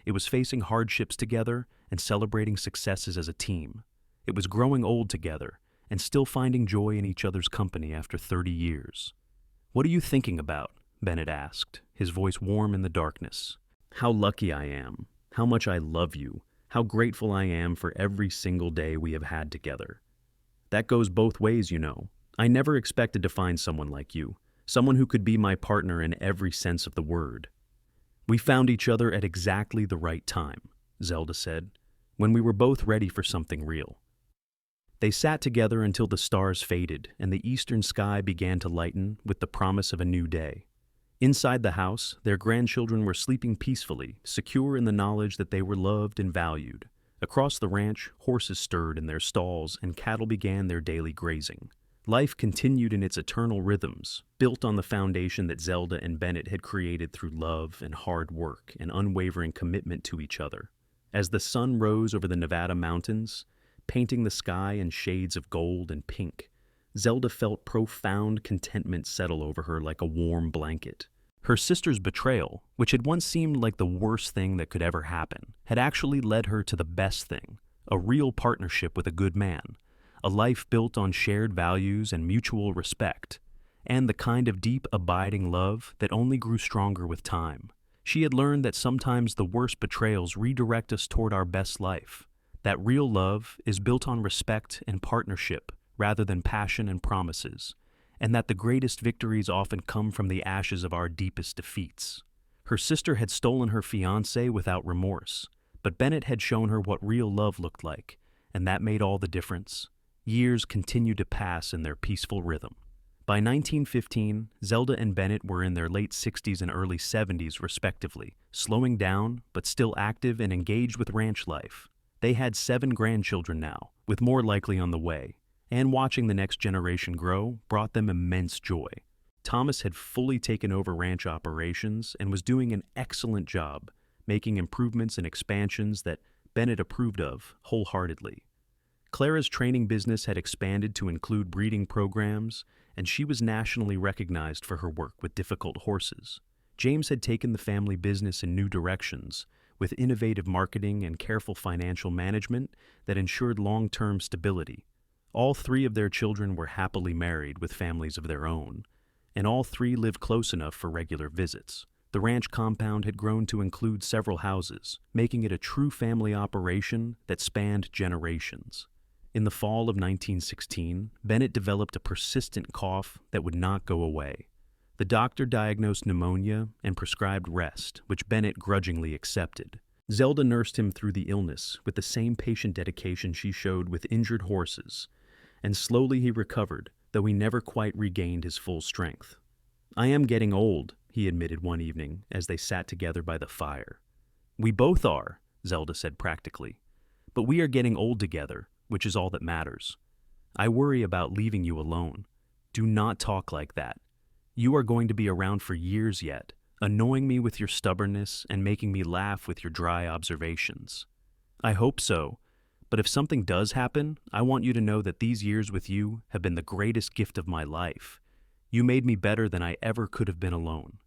Speaker 1: It was facing hardships together and celebrating successes as a team. It was growing old together and still finding joy in each other's company after 30 years. "What are you thinking about?" Bennett asked, his voice warm in the darkness. "How lucky I am, how much I love you, how grateful I am for every single day we have had together. That goes both ways, you know. I never expected to find someone like you, someone who could be my partner in every sense of the word. We found each other at exactly the right time, Zelda said, when we were both ready for something real. They sat together until the stars faded and the eastern sky began to lighten with the promise of a new day. Inside the house, their grandchildren were sleeping peacefully, secure in the knowledge that they were loved and valued. Across the ranch, horses stirred in their stalls and cattle began their daily grazing. Life continued in its eternal rhythms, built on the foundation that Zelda and Bennett had created through love and hard work and unwavering commitment to each other. As the sun rose over the Nevada mountains, painting the sky in shades of gold and pink, Zelda felt profound contentment settle over her like a warm blanket. Her sister's betrayal, which had once seemed like the worst thing that could ever happen, had actually led her to the best thing, a real partnership with a good man, a life built on shared values and mutual respect, and the kind of deep, abiding love that only grew stronger with time. She had learned that sometimes the worst betrayals redirect us toward our best life, that real love is built on respect and partnership rather than passion and promises, and that the greatest victories often come from the ashes of our deepest defeats. Her sister had stolen her fiancé without remorse, but Bennett had shown her what real love looked like, and that made all the difference. Years continued to pass in their peaceful rhythm. By 1915, Zelda and Bennett were in their late 60s and early 70s respectively, slowing down but still active and engaged with ranch life. They had 7 grandchildren now, with more likely on the way, and watching the next generation grow brought them immense joy. Thomas had fully taken over ranch operations and was doing an excellent job, making improvements and expansions that Bennett approved of wholeheartedly. Clara's training business had expanded to include breeding programs, and she was nationally recognized for her work with difficult horses. James had taken the family business in new directions, with innovative marketing and careful financial management that ensured long-term stability. All 3 of their children were happily married with families of their own, and all 3 lived close enough for regular visits. The ranch compound had grown to include several houses, making it a true family operation that spanned generations. In the fall of 1916, Bennett developed a persistent cough that would not go away. The doctor diagnosed pneumonia and prescribed rest, which Bennett grudgingly accepted. Zelda nursed him through the illness with the same patient dedication she showed with injured horses, and slowly he recovered, though he never quite regained his full strength. "I am getting old," he admitted one evening as they sat together by the fire. "We both are," Zelda said practically. "But we are getting old together, which is all that matters. I worry about leaving you alone. Do not talk like that. You are going to be around for years yet, annoying me with your stubbornness and making me laugh with your dry observations. I hope so, but if something does happen, I want you to know that these years with you have been the greatest gift of my life. You made me better than I ever could have been alone.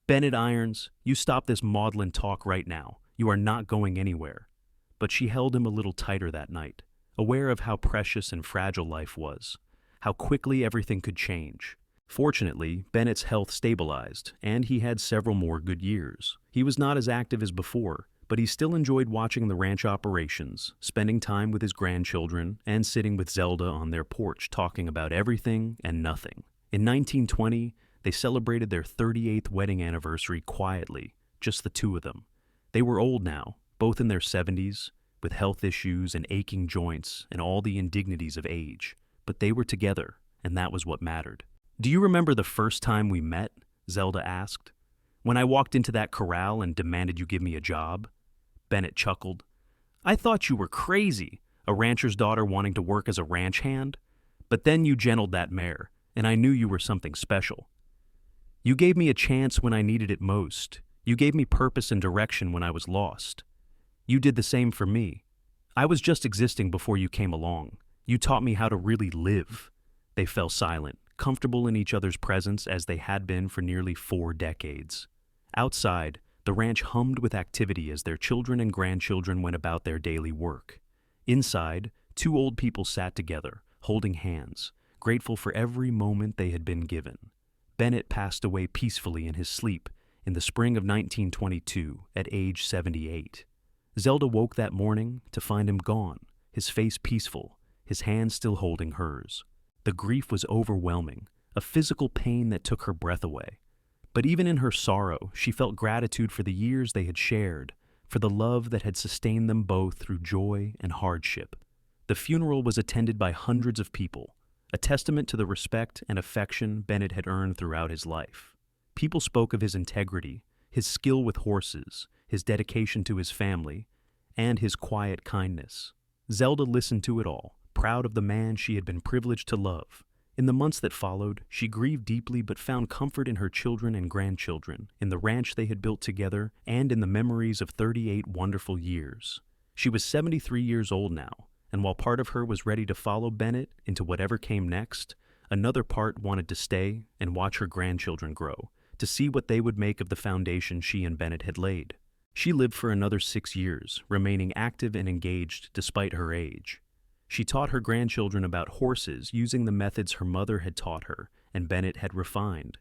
Speaker 1: Bennett Irons, you stop this maudlin talk right now. You are not going anywhere." But she held him a little tighter that night, aware of how precious and fragile life was, how quickly everything could change. Fortunately, Bennett's health stabilized, and he had several more good years. He was not as active as before, but he still enjoyed watching the ranch operations, spending time with his grandchildren, and sitting with Zelda on their porch talking about everything and nothing. In 1920, they celebrated their 38th wedding anniversary quietly, just the 2 of them. They were old now, both in their 70s, with health issues and aching joints and all the indignities of age, but they were together, and that was what mattered. "Do you remember the first time we met?" Zelda asked. "When I walked into that corral and demanded you give me a job?" Bennett chuckled. "I thought you were crazy, a rancher's daughter wanting to work as a ranch hand. But then you gentled that mare, and I knew you were something special. You gave me a chance when I needed it most. You gave me purpose and direction when I was lost. You did the same for me. I was just existing before you came along. You taught me how to really live." They fell silent, comfortable in each other's presence as they had been for nearly 4 decades. Outside, the ranch hummed with activity as their children and grandchildren went about their daily work. Inside, 2 old people sat together, holding hands, grateful for every moment they had been given. Bennett passed away peacefully in his sleep in the spring of 1922 at age 78. Zelda woke that morning to find him gone, his face peaceful, his hand still holding hers. The grief was overwhelming, a physical pain that took her breath away. But even in her sorrow, she felt gratitude for the years they had shared, for the love that had sustained them both through joy and hardship. The funeral was attended by hundreds of people, a testament to the respect and affection Bennett had earned throughout his life. People spoke of his integrity, his skill with horses, his dedication to his family, and his quiet kindness. Zelda listened to it all, proud of the man she had been privileged to love. In the months that followed, she grieved deeply but found comfort in her children and grandchildren, in the ranch they had built together, and in the memories of 38 wonderful years. She was 73 years old now, and while part of her was ready to follow Bennett into whatever came next, another part wanted to stay and watch her grandchildren grow, to see what they would make of the foundation she and Bennett had laid. She lived for another 6 years, remaining active and engaged despite her age. She taught her grandchildren about horses using the methods her mother had taught her and Bennett had refined.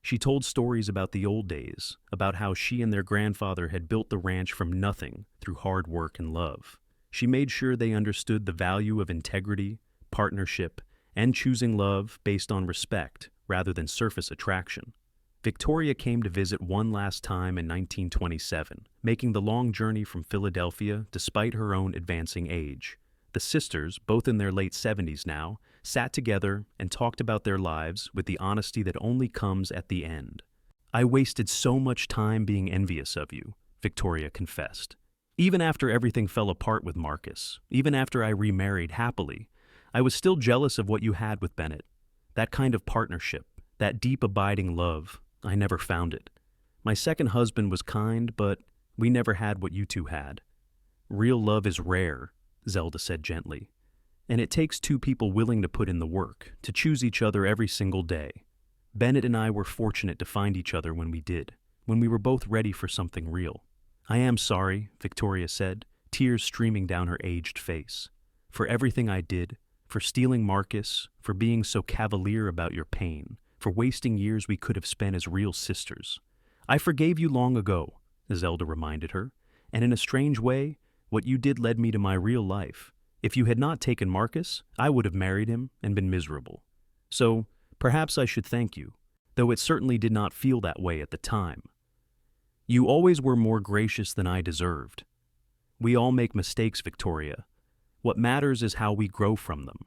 Speaker 1: She told stories about the old days, about how she and their grandfather had built the ranch from nothing through hard work and love. She made sure they understood the value of integrity, partnership, and choosing love based on respect rather than surface attraction. Victoria came to visit one last time in 1927, making the long journey from Philadelphia despite her own advancing age. The sisters, both in their late 70s now, sat together and talked about their lives with the honesty that only comes at the end. "I wasted so much time being envious of you," Victoria confessed. "Even after everything fell apart with Marcus, even after I remarried happily, I was still jealous of what you had with Bennett. That kind of partnership, that deep abiding love, I never found it. My second husband was kind, but we never had what you two had. Real love is rare," Zelda said gently, "and it takes two people willing to put in the work, to choose each other every single day. Bennett and I were fortunate to find each other when we did, when we were both ready for something real." "I am sorry," Victoria said, tears streaming down her aged face, "for everything I did, for stealing Marcus, for being so cavalier about your pain, for wasting years we could have spent as real sisters. I forgave you long ago," Zelda reminded her, "and in a strange way, what you did led me to my real life. If you had not taken Marcus, I would have married him and been miserable. So, perhaps I should thank you, though it certainly did not feel that way at the time. You always were more gracious than I deserved. We all make mistakes, Victoria. What matters is how we grow from them."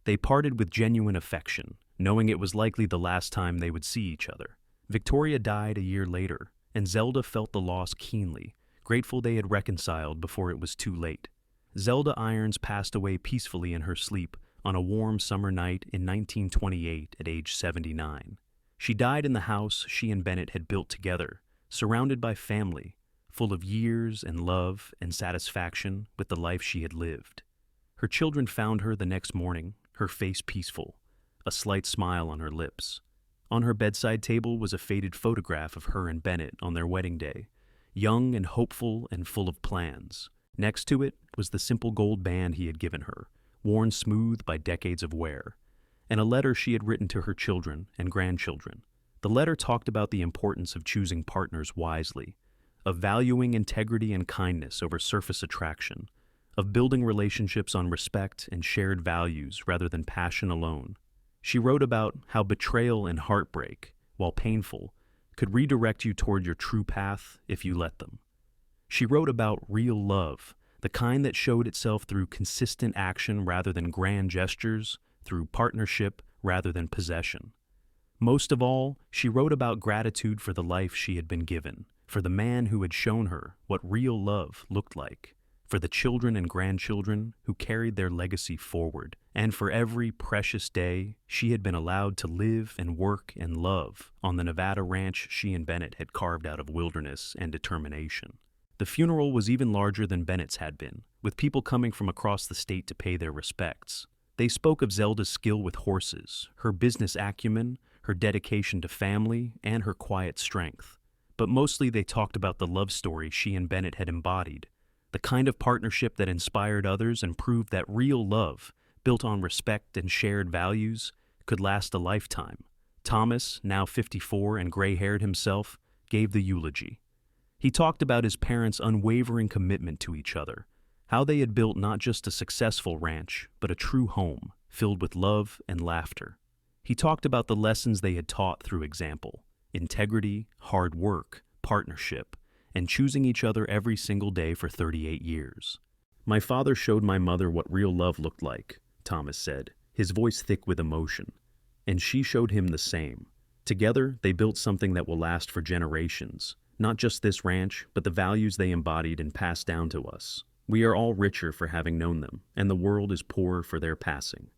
Speaker 1: They parted with genuine affection, knowing it was likely the last time they would see each other. Victoria died a year later, and Zelda felt the loss keenly, grateful they had reconciled before it was too late. Zelda Irons passed away peacefully in her sleep on a warm summer night in 1928 at age 79. She died in the house she and Bennett had built together, surrounded by family, full of years and love and satisfaction with the life she had lived. Her children found her the next morning, her face peaceful, a slight smile on her lips. On her bedside table was a faded photograph of her and Bennett on their wedding day, young and hopeful and full of plans. Next to it was the simple gold band he had given her, worn smooth by decades of wear, and a letter she had written to her children and grandchildren. The letter talked about the importance of choosing partners wisely, of valuing integrity and kindness over surface attraction, of building relationships on respect and shared values rather than passion alone. She wrote about how betrayal and heartbreak, while painful, could redirect you toward your true path if you let them. She wrote about real love, the kind that showed itself through consistent action rather than grand gestures, through partnership rather than possession. Most of all, she wrote about gratitude for the life she had been given, for the man who had shown her what real love looked like, for the children and grandchildren who carried their legacy forward, and for every precious day she had been allowed to live and work and love on the Nevada ranch she and Bennett had carved out of wilderness and determination. The funeral was even larger than Bennett's had been, with people coming from across the state to pay their respects. They spoke of Zelda's skill with horses, her business acumen, her dedication to family, and her quiet strength. But mostly they talked about the love story she and Bennett had embodied, the kind of partnership that inspired others and proved that real love, built on respect and shared values, could last a lifetime. Thomas, now 54 and gray-haired himself, gave the eulogy. He talked about his parents' unwavering commitment to each other, how they had built not just a successful ranch, but a true home. filled with love and laughter. He talked about the lessons they had taught through example: integrity, hard work, partnership, and choosing each other every single day for 38 years. "My father showed my mother what real love looked like," Thomas said, his voice thick with emotion. "And she showed him the same. Together, they built something that will last for generations. Not just this ranch, but the values they embodied and passed down to us. We are all richer for having known them, and the world is poorer for their passing."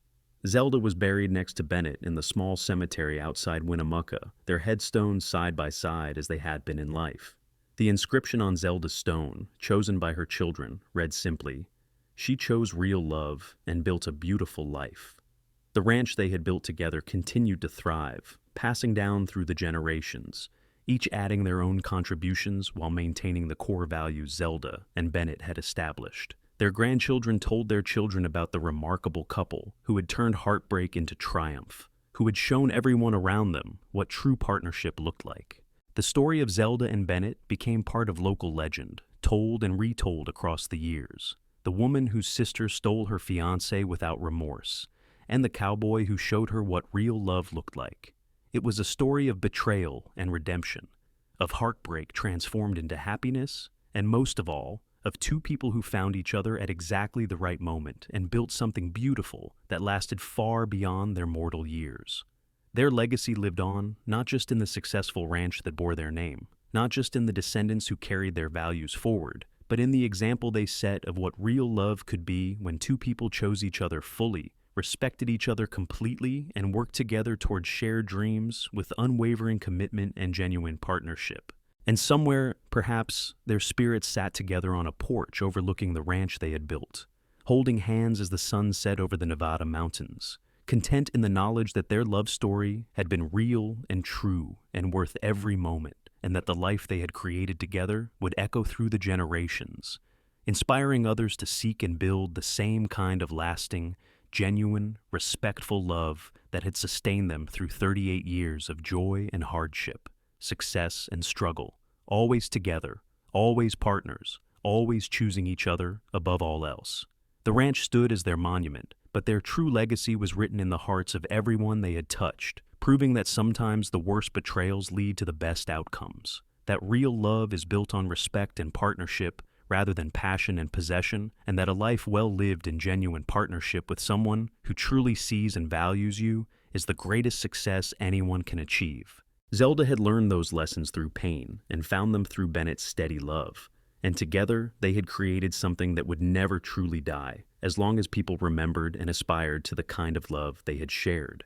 Speaker 1: Zelda was buried next to Bennett in the small cemetery outside Winnemucca, their headstones side by side as they had been in life. The inscription on Zelda's stone, chosen by her children, read simply, "She chose real love and built a beautiful life." The ranch they had built together continued to thrive, passing down through the generations, each adding their own contributions while maintaining the core values Zelda and Bennett had established. Their grandchildren told their children about the remarkable couple who had turned heartbreak into triumph, who had shown everyone around them what true partnership looked like. The story of Zelda and Bennett became part of local legend, told and retold across the years. The woman whose sister stole her fiancé without remorse, and the cowboy who showed her what real love looked like. It was a story of betrayal and redemption, of heartbreak transformed into happiness, and most of all, of two people who found each other at exactly the right moment and built something beautiful that lasted far beyond their mortal years. Their legacy lived on, not just in the successful ranch that bore their name, not just in the descendants who carried their values forward, but in the example they set of what real love could be when two people chose each other fully, respected each other completely, and worked together towards shared dreams with unwavering commitment and genuine partnership. And somewhere, perhaps, their spirits sat together on a porch overlooking the ranch they had built, holding hands as the sun set over the Nevada mountains, content in the knowledge that their love story had been real and true and worth every moment, and that the life they had created together would echo through the generations, inspiring others to seek and build the same kind of lasting, genuine, respectful love that had sustained them through 38 years of joy and hardship, success and struggle, always together, always partners, always choosing each other above all else. The ranch stood as their monument, but their true legacy was written in the hearts of everyone they had touched, proving that sometimes the worst betrayals lead to the best outcomes, that real love is built on respect and partnership rather than passion and possession, and that a life well lived in genuine partnership with someone who truly sees and values you is the greatest success anyone can achieve. Zelda had learned those lessons through pain and found them through Bennett's steady love, and together they had created something that would never truly die, as long as people remembered and aspired to the kind of love they had shared.